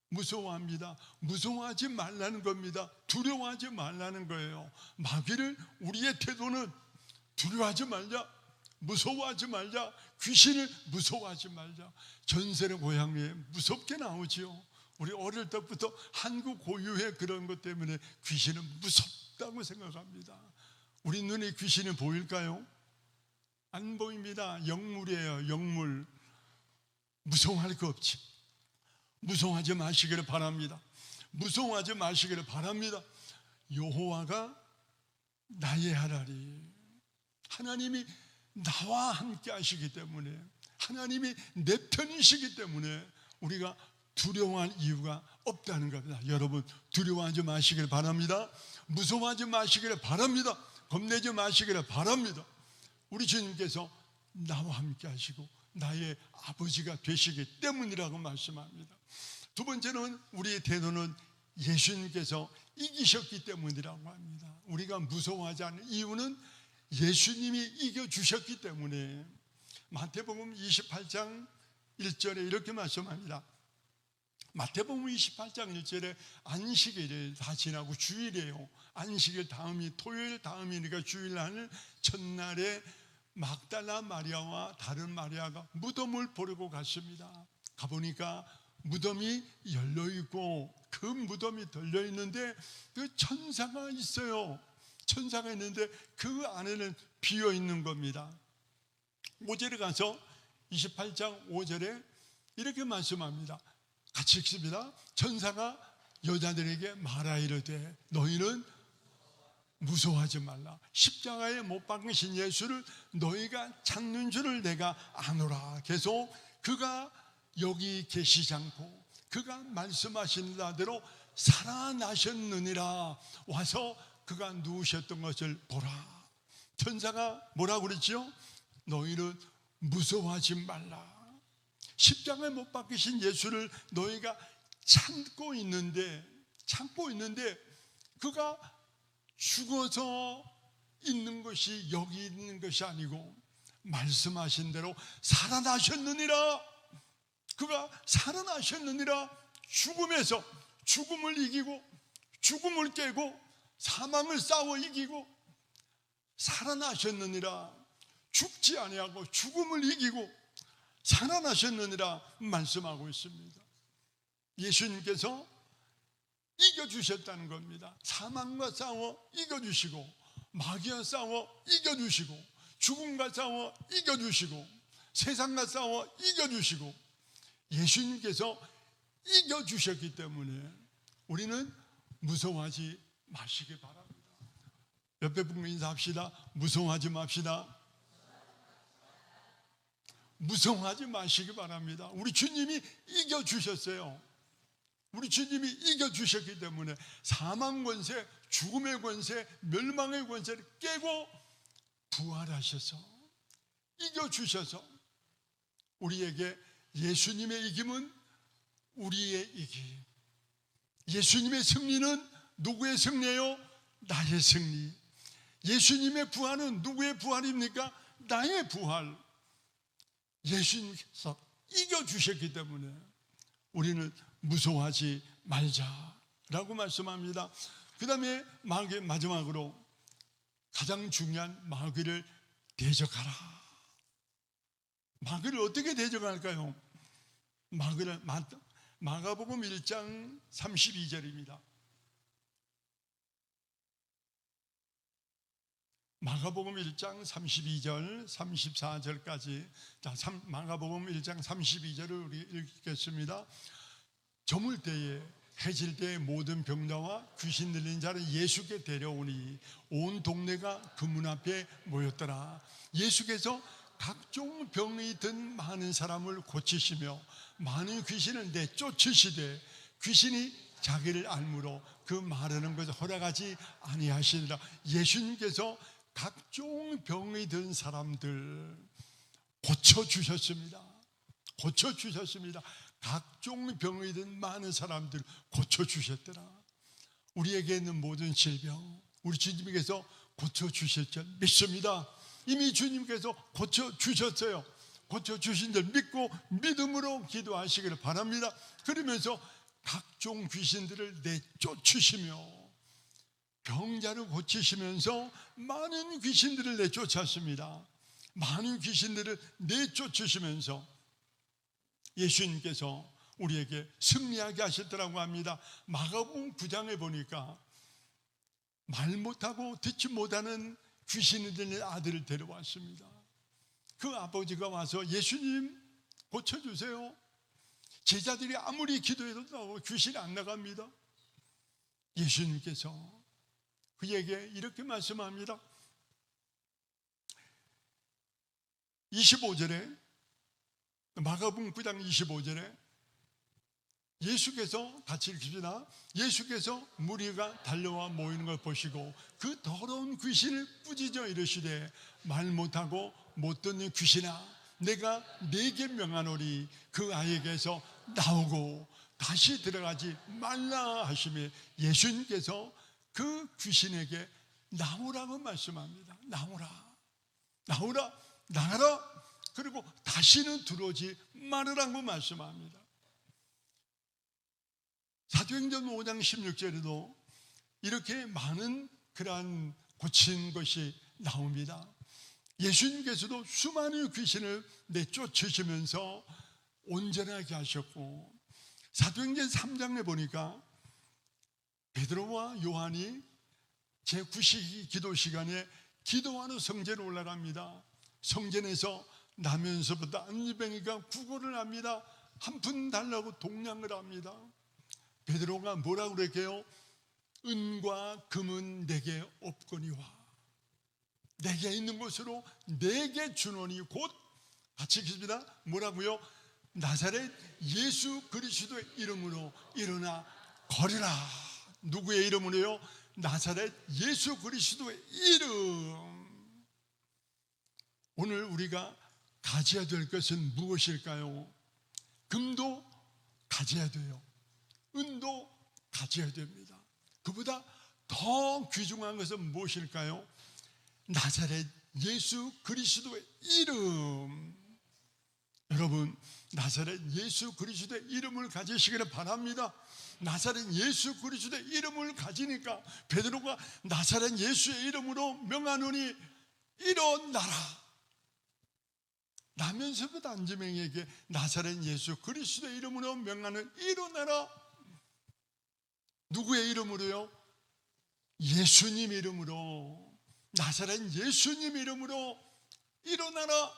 무서워합니다. 무서워하지 말라는 겁니다. 두려워하지 말라는 거예요. 마귀를 우리의 태도는 두려워하지 말자, 무서워하지 말자, 귀신을 무서워하지 말자. 전설의 고향에 무섭게 나오지요. 우리 어릴 때부터 한국 고유의 그런 것 때문에 귀신은 무섭다고 생각합니다. 우리 눈에 귀신이 보일까요? 안 보입니다. 영물이에요. 영물. 무서워할 거 없지. 무서워하지 마시기를 바랍니다. 무서워하지 마시기를 바랍니다. 여호와가 나의 하나님, 하나님이 나와 함께 하시기 때문에, 하나님이 내 편이시기 때문에 우리가 두려워할 이유가 없다는 겁니다. 여러분 두려워하지 마시기를 바랍니다. 무서워하지 마시기를 바랍니다. 겁내지 마시기를 바랍니다. 우리 주님께서 나와 함께 하시고 나의 아버지가 되시기 때문이라고 말씀합니다. 두 번째는 우리의 태도는 예수님께서 이기셨기 때문이라고 합니다. 우리가 무서워하지 않는 이유는 예수님이 이겨주셨기 때문에. 마태복음 28장 1절에 이렇게 말씀합니다. 마태복음 28장 1절에 안식일을 다 지나고 주일이에요. 안식일 다음이 토요일 다음이니까 주일날 첫날에 막달라 마리아와 다른 마리아가 무덤을 보려고 갔습니다. 가보니까 무덤이 열려있고 그 무덤이 덜려있는데 그 천사가 있어요. 천사가 있는데 그 안에는 비어있는 겁니다. 5절에 가서 28장 5절에 이렇게 말씀합니다. 같이 읽습니다. 천사가 여자들에게 말하이르되 너희는 무서워하지 말라. 십자가에 못 박으신 예수를 너희가 찾는 줄을 내가 아노라. 계속 그가 여기 계시지 않고 그가 말씀하신 대로 살아나셨느니라. 와서 그가 누우셨던 것을 보라. 천사가 뭐라고 그랬죠? 너희는 무서워하지 말라. 십자가에 못 박히신 예수를 너희가 참고 있는데 그가 죽어서 있는 것이 여기 있는 것이 아니고 말씀하신 대로 살아나셨느니라. 그가 살아나셨느니라. 죽음에서 죽음을 이기고 죽음을 깨고 사망을 싸워 이기고 살아나셨느니라. 죽지 아니하고 죽음을 이기고 살아나셨느니라 말씀하고 있습니다. 예수님께서 이겨주셨다는 겁니다. 사망과 싸워 이겨주시고 마귀와 싸워 이겨주시고 죽음과 싸워 이겨주시고 세상과 싸워 이겨주시고 예수님께서 이겨주셨기 때문에 우리는 무서워하지 마시기 바랍니다. 옆에 분과 인사합시다. 무서워하지 맙시다. 무서워하지 마시기 바랍니다. 우리 주님이 이겨주셨어요. 우리 주님이 이겨주셨기 때문에 사망 권세, 죽음의 권세, 멸망의 권세를 깨고 부활하셔서 이겨주셔서 우리에게 예수님의 이김은 우리의 이김. 예수님의 승리는 누구의 승리예요? 나의 승리. 예수님의 부활은 누구의 부활입니까? 나의 부활. 예수님께서 이겨주셨기 때문에 우리는 무서워하지 말자라고 말씀합니다. 그 다음에 마지막으로 가장 중요한 마귀를 대적하라. 마귀를 어떻게 대적할까요? 마귀를 마가복음 1장 32절입니다. 마가복음 1장 32절 34절까지 마가복음 1장 32절을 우리 읽겠습니다. 저물 때에 해질 때에 모든 병자와 귀신 들린 자를 예수께 데려오니 온 동네가 그 문 앞에 모였더라. 예수께서 각종 병이 든 많은 사람을 고치시며 많은 귀신을 내쫓으시되 귀신이 자기를 알므로 그 말하는 것을 허락하지 아니하시니라. 예수님께서 각종 병이 든 사람들 고쳐주셨습니다. 고쳐주셨습니다. 각종 병이 든 많은 사람들 고쳐주셨더라. 우리에게 있는 모든 질병 우리 주님께서 고쳐주실 줄 믿습니다. 이미 주님께서 고쳐주셨어요. 고쳐주신 줄 믿고 믿음으로 기도하시기를 바랍니다. 그러면서 각종 귀신들을 내쫓으시며 병자를 고치시면서 많은 귀신들을 내쫓았습니다. 많은 귀신들을 내쫓으시면서 예수님께서 우리에게 승리하게 하셨더라고 합니다. 마가복음 9장에 보니까 말 못하고 듣지 못하는 귀신이 들린 아들을 데려왔습니다. 그 아버지가 와서 예수님 고쳐주세요. 제자들이 아무리 기도해도 귀신이 안 나갑니다. 예수님께서 그에게 이렇게 말씀합니다. 25절에 마가복음 9장 25절에 예수께서 같이 읽읍시다. 예수께서 무리가 달려와 모이는 걸 보시고 그 더러운 귀신을 꾸짖어 이르시되 말 못하고 못 듣는 귀신아 내가 네게 명하노니 그 아이에게서 나오고 다시 들어가지 말라 하시며 예수님께서 그 귀신에게 나오라고 말씀합니다. 나오라, 나가라. 그리고 다시는 들어오지 말으라고 말씀합니다. 사도행전 5장 16절에도 이렇게 많은 그러한 고친 것이 나옵니다. 예수님께서도 수많은 귀신을 내쫓으시면서 온전하게 하셨고, 사도행전 3장에 보니까 베드로와 요한이 제9시 기도 시간에 기도하는 성전에 올라갑니다. 성전에서 나면서부터 안리병이가 구걸을 합니다. 한 푼 달라고 동냥을 합니다. 베드로가 뭐라고 그랬게요? 은과 금은 내게 없거니와 내게 있는 것으로 내게 주노니 곧 같이 읽습니다. 뭐라고요? 나사렛 예수 그리스도의 이름으로 일어나 걸으라. 누구의 이름으로요? 나사렛 예수 그리스도의 이름. 오늘 우리가 가져야 될 것은 무엇일까요? 금도 가져야 돼요. 은도 가져야 됩니다. 그보다 더 귀중한 것은 무엇일까요? 나사렛 예수 그리스도의 이름. 여러분, 나사렛 예수 그리스도의 이름을 가지시기를 바랍니다. 나사렛 예수 그리스도의 이름을 가지니까 베드로가 나사렛 예수의 이름으로 명하노니 일어나라. 나면서부터 안지명에게 나사렛 예수 그리스도의 이름으로 명하는 일어나라. 누구의 이름으로요? 예수님 이름으로. 나사렛 예수님 이름으로 일어나라.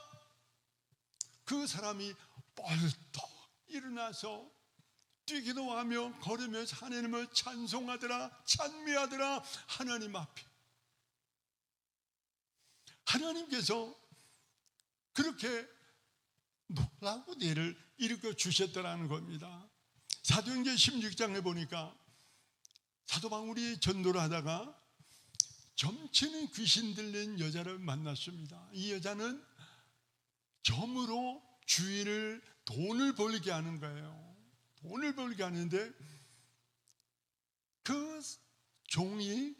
그 사람이 벌떡 일어나서 뛰기도 하며 걸으며 하나님을 찬송하더라, 찬미하더라. 하나님 앞에 하나님께서 그렇게 놀라운 일을 일으켜 주셨더라는 겁니다. 사도행전 16장에 보니까 사도 바울이 전도를 하다가 점치는 귀신 들린 여자를 만났습니다. 이 여자는 점으로 주인을 돈을 벌게 하는 거예요. 돈을 벌게 하는데 그 종이,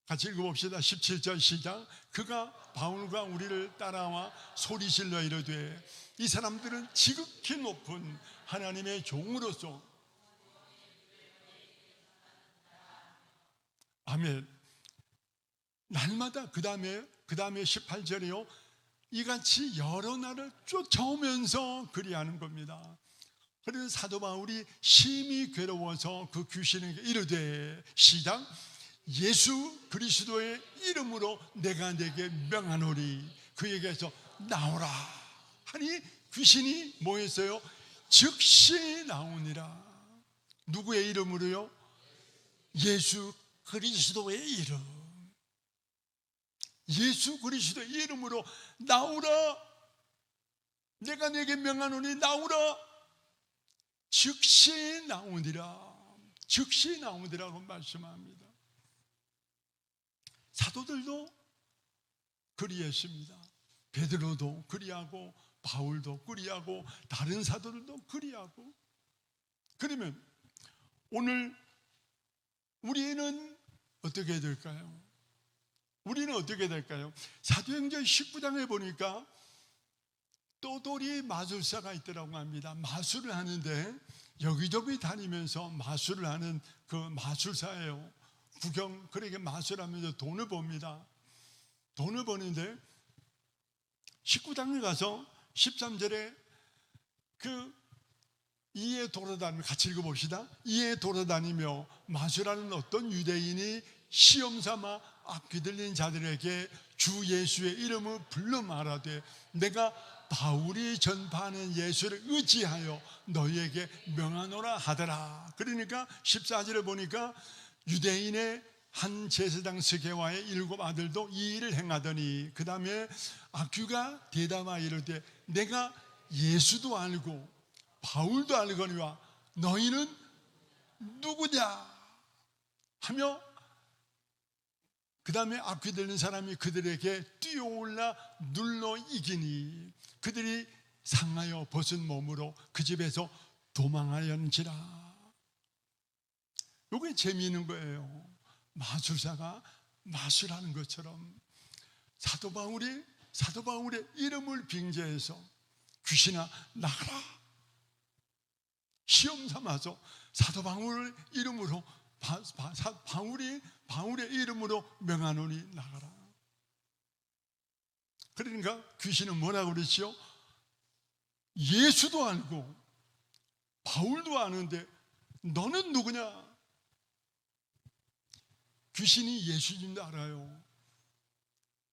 같이 읽어봅시다. 17절 시작. 그가 바울과 우리를 따라와 소리질러 이르되 이 사람들은 지극히 높은 하나님의 종으로서. 아멘. 날마다 그 다음에 18절이요, 이같이 여러 날을 쫓아오면서 그리하는 겁니다. 그래서 사도 바울이 심히 괴로워서 그 귀신에게 이르되 시작. 예수 그리스도의 이름으로 내가 내게 명하노니 그에게서 나오라 하니 귀신이 뭐 했어요? 즉시 나오니라. 누구의 이름으로요? 예수 그리스도의 이름. 예수 그리스도의 이름으로 나오라. 내가 내게 명하노니 나오라. 즉시 나오니라. 즉시 나오니라고 말씀합니다. 사도들도 그리했습니다. 베드로도 그리하고 바울도 그리하고 다른 사도들도 그리하고. 그러면 오늘 우리는 어떻게 될까요? 우리는 어떻게 될까요? 사도행전 19장에 보니까 또돌이 마술사가 있더라고 합니다. 마술을 하는데 여기저기 다니면서 마술을 하는 그 마술사예요. 구경, 그렇게 마술하면서 돈을 법니다. 돈을 버는데 19장에 가서 13절에 그 이에 돌아다니며, 같이 읽어봅시다. 이에 돌아다니며 마술하는 어떤 유대인이 시험 삼아 악귀 들린 자들에게 주 예수의 이름을 불러 말하되 내가 바울이 전파하는 예수를 의지하여 너희에게 명하노라 하더라. 그러니까 14절에 보니까 유대인의 한 제사장 스게와의 7 아들도 이 일을 행하더니 그 다음에 악귀가 대답하여 이르되 내가 예수도 알고 바울도 알거니와 너희는 누구냐 하며 그 다음에 악귀 들린 사람이 그들에게 뛰어올라 눌러 이기니 그들이 상하여 벗은 몸으로 그 집에서 도망하였는지라. 이게 재미있는 거예요. 마술사가 마술하는 것처럼 사도 바울의 이름을 빙자해서 귀신아 나가라, 시험 삼아서 사도 바울의 이름으로 바울의 이름으로 명하노니 나가라. 그러니까 귀신은 뭐라고 그랬지요? 예수도 알고 바울도 아는데 너는 누구냐? 귀신이 예수님도 알아요,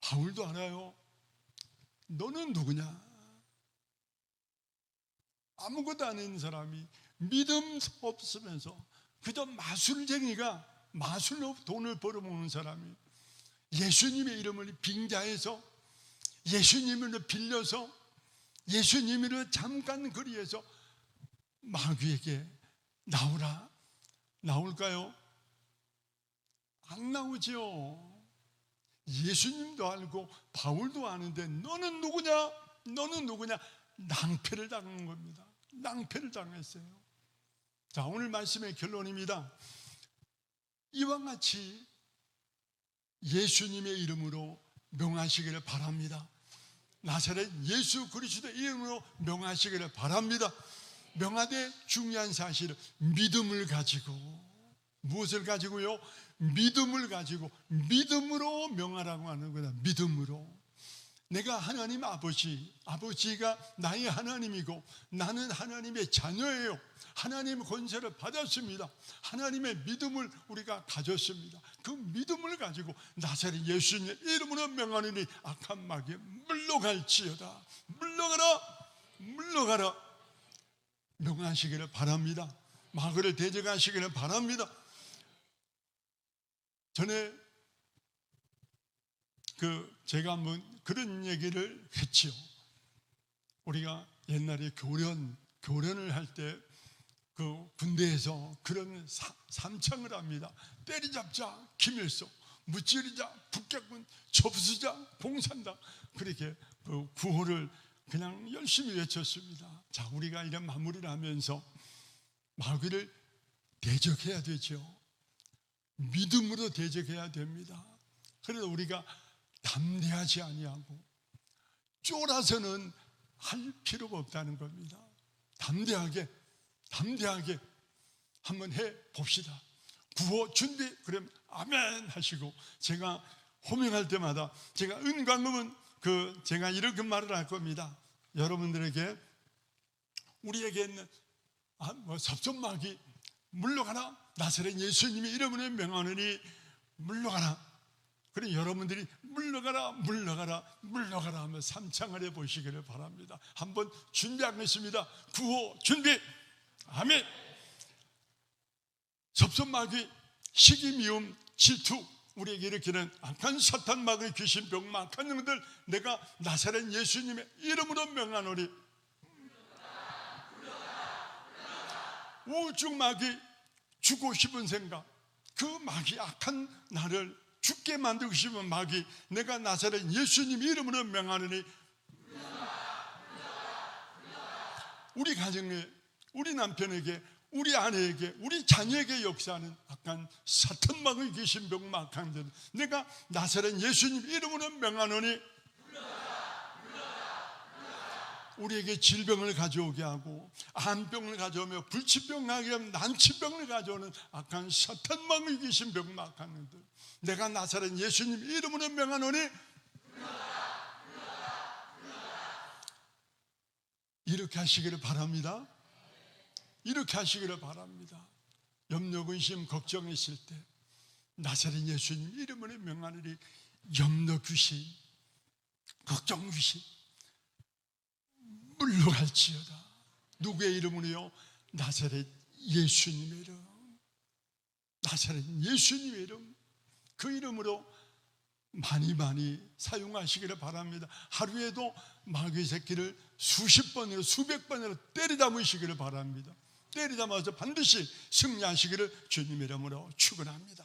바울도 알아요. 너는 누구냐? 아무것도 아닌 사람이 믿음 없으면서 그저 마술쟁이가 마술로 돈을 벌어먹는 사람이 예수님의 이름을 빙자해서 예수님을 빌려서 예수님을 잠깐 거리에서 마귀에게 나오라, 나올까요? 안 나오죠. 예수님도 알고 바울도 아는데 너는 누구냐? 너는 누구냐? 낭패를 당한 겁니다. 낭패를 당했어요. 자, 오늘 말씀의 결론입니다. 이와 같이 예수님의 이름으로 명하시기를 바랍니다. 나사렛 예수 그리스도의 이름으로 명하시기를 바랍니다. 명하되 중요한 사실은 믿음을 가지고, 무엇을 가지고요? 믿음을 가지고, 믿음으로 명하라고 하는 거다. 믿음으로. 내가 하나님 아버지가 나의 하나님이고 나는 하나님의 자녀예요. 하나님의 권세를 받았습니다. 하나님의 믿음을 우리가 가졌습니다. 그 믿음을 가지고 나사렛 예수님의 이름으로 명하느니 악한 마귀 물러갈지어다. 물러가라 명하시기를 바랍니다. 마귀를 대적하시기를 바랍니다. 전에 제가 한번 그런 얘기를 했지요. 우리가 옛날에 교련을 할 때 군대에서 그런 삼창을 합니다. 때리잡자 김일성, 무찌르자 북격군, 접수자 공산당, 그렇게 구호를 그냥 열심히 외쳤습니다. 자, 우리가 이런 마무리를 하면서 마귀를 대적해야 되죠. 믿음으로 대적해야 됩니다. 그래서 우리가 담대하지 아니하고 쫄아서는 할 필요가 없다는 겁니다. 담대하게 한번 해봅시다. 구호 준비, 그럼 아멘 하시고, 제가 호명할 때마다 제가 은광금은 제가 이렇게 말을 할 겁니다. 여러분들에게, 우리에게 있는 섭섭마귀 물러가라, 나사렛 예수님의 이름으로 명하느니 물러가라. 그래, 여러분들이 물러가라 하며 삼창을 해보시기를 바랍니다. 한번 준비하겠습니다. 구호 준비, 아멘. 섭섭마귀, 시기, 미움, 질투, 우리에게 일으키는 악한 사탄, 마귀, 귀신, 병, 악한 영들 내가 나사렛 예수님의 이름으로 명하노니 우주 마귀, 죽고 싶은 생각, 그 마귀, 악한 나를 죽게 만들고 싶은 마귀, 내가 나사렛 예수님 이름으로 명하느니 우리 가정에, 우리 남편에게, 우리 아내에게, 우리 자녀에게 역사하는 악한 사탄, 마귀, 귀신, 병, 악한 들 내가 나사렛 예수님 이름으로 명하노니 우리에게 질병을 가져오게 하고 암병을 가져오며 불치병 나게 하면 난치병을 가져오는 악한 사탄, 마귀, 귀신, 병, 악한 들 내가 나사렛 예수님 이름으로 명하노니 이렇게 하시기를 바랍니다. 이렇게 하시기를 바랍니다. 염려, 근심, 걱정했을 때 나사렛 예수님 이름으로 명하노니 염려 귀신, 걱정 귀신 물러갈지어다. 누구의 이름으로요? 나사렛 예수님의 이름. 나사렛 예수님의 이름. 그 이름으로 많이 사용하시기를 바랍니다. 하루에도 마귀 새끼를 수십 번으로 수백 번으로 때리담으시기를 바랍니다. 때리담아서 반드시 승리하시기를 주님의 이름으로 축원합니다.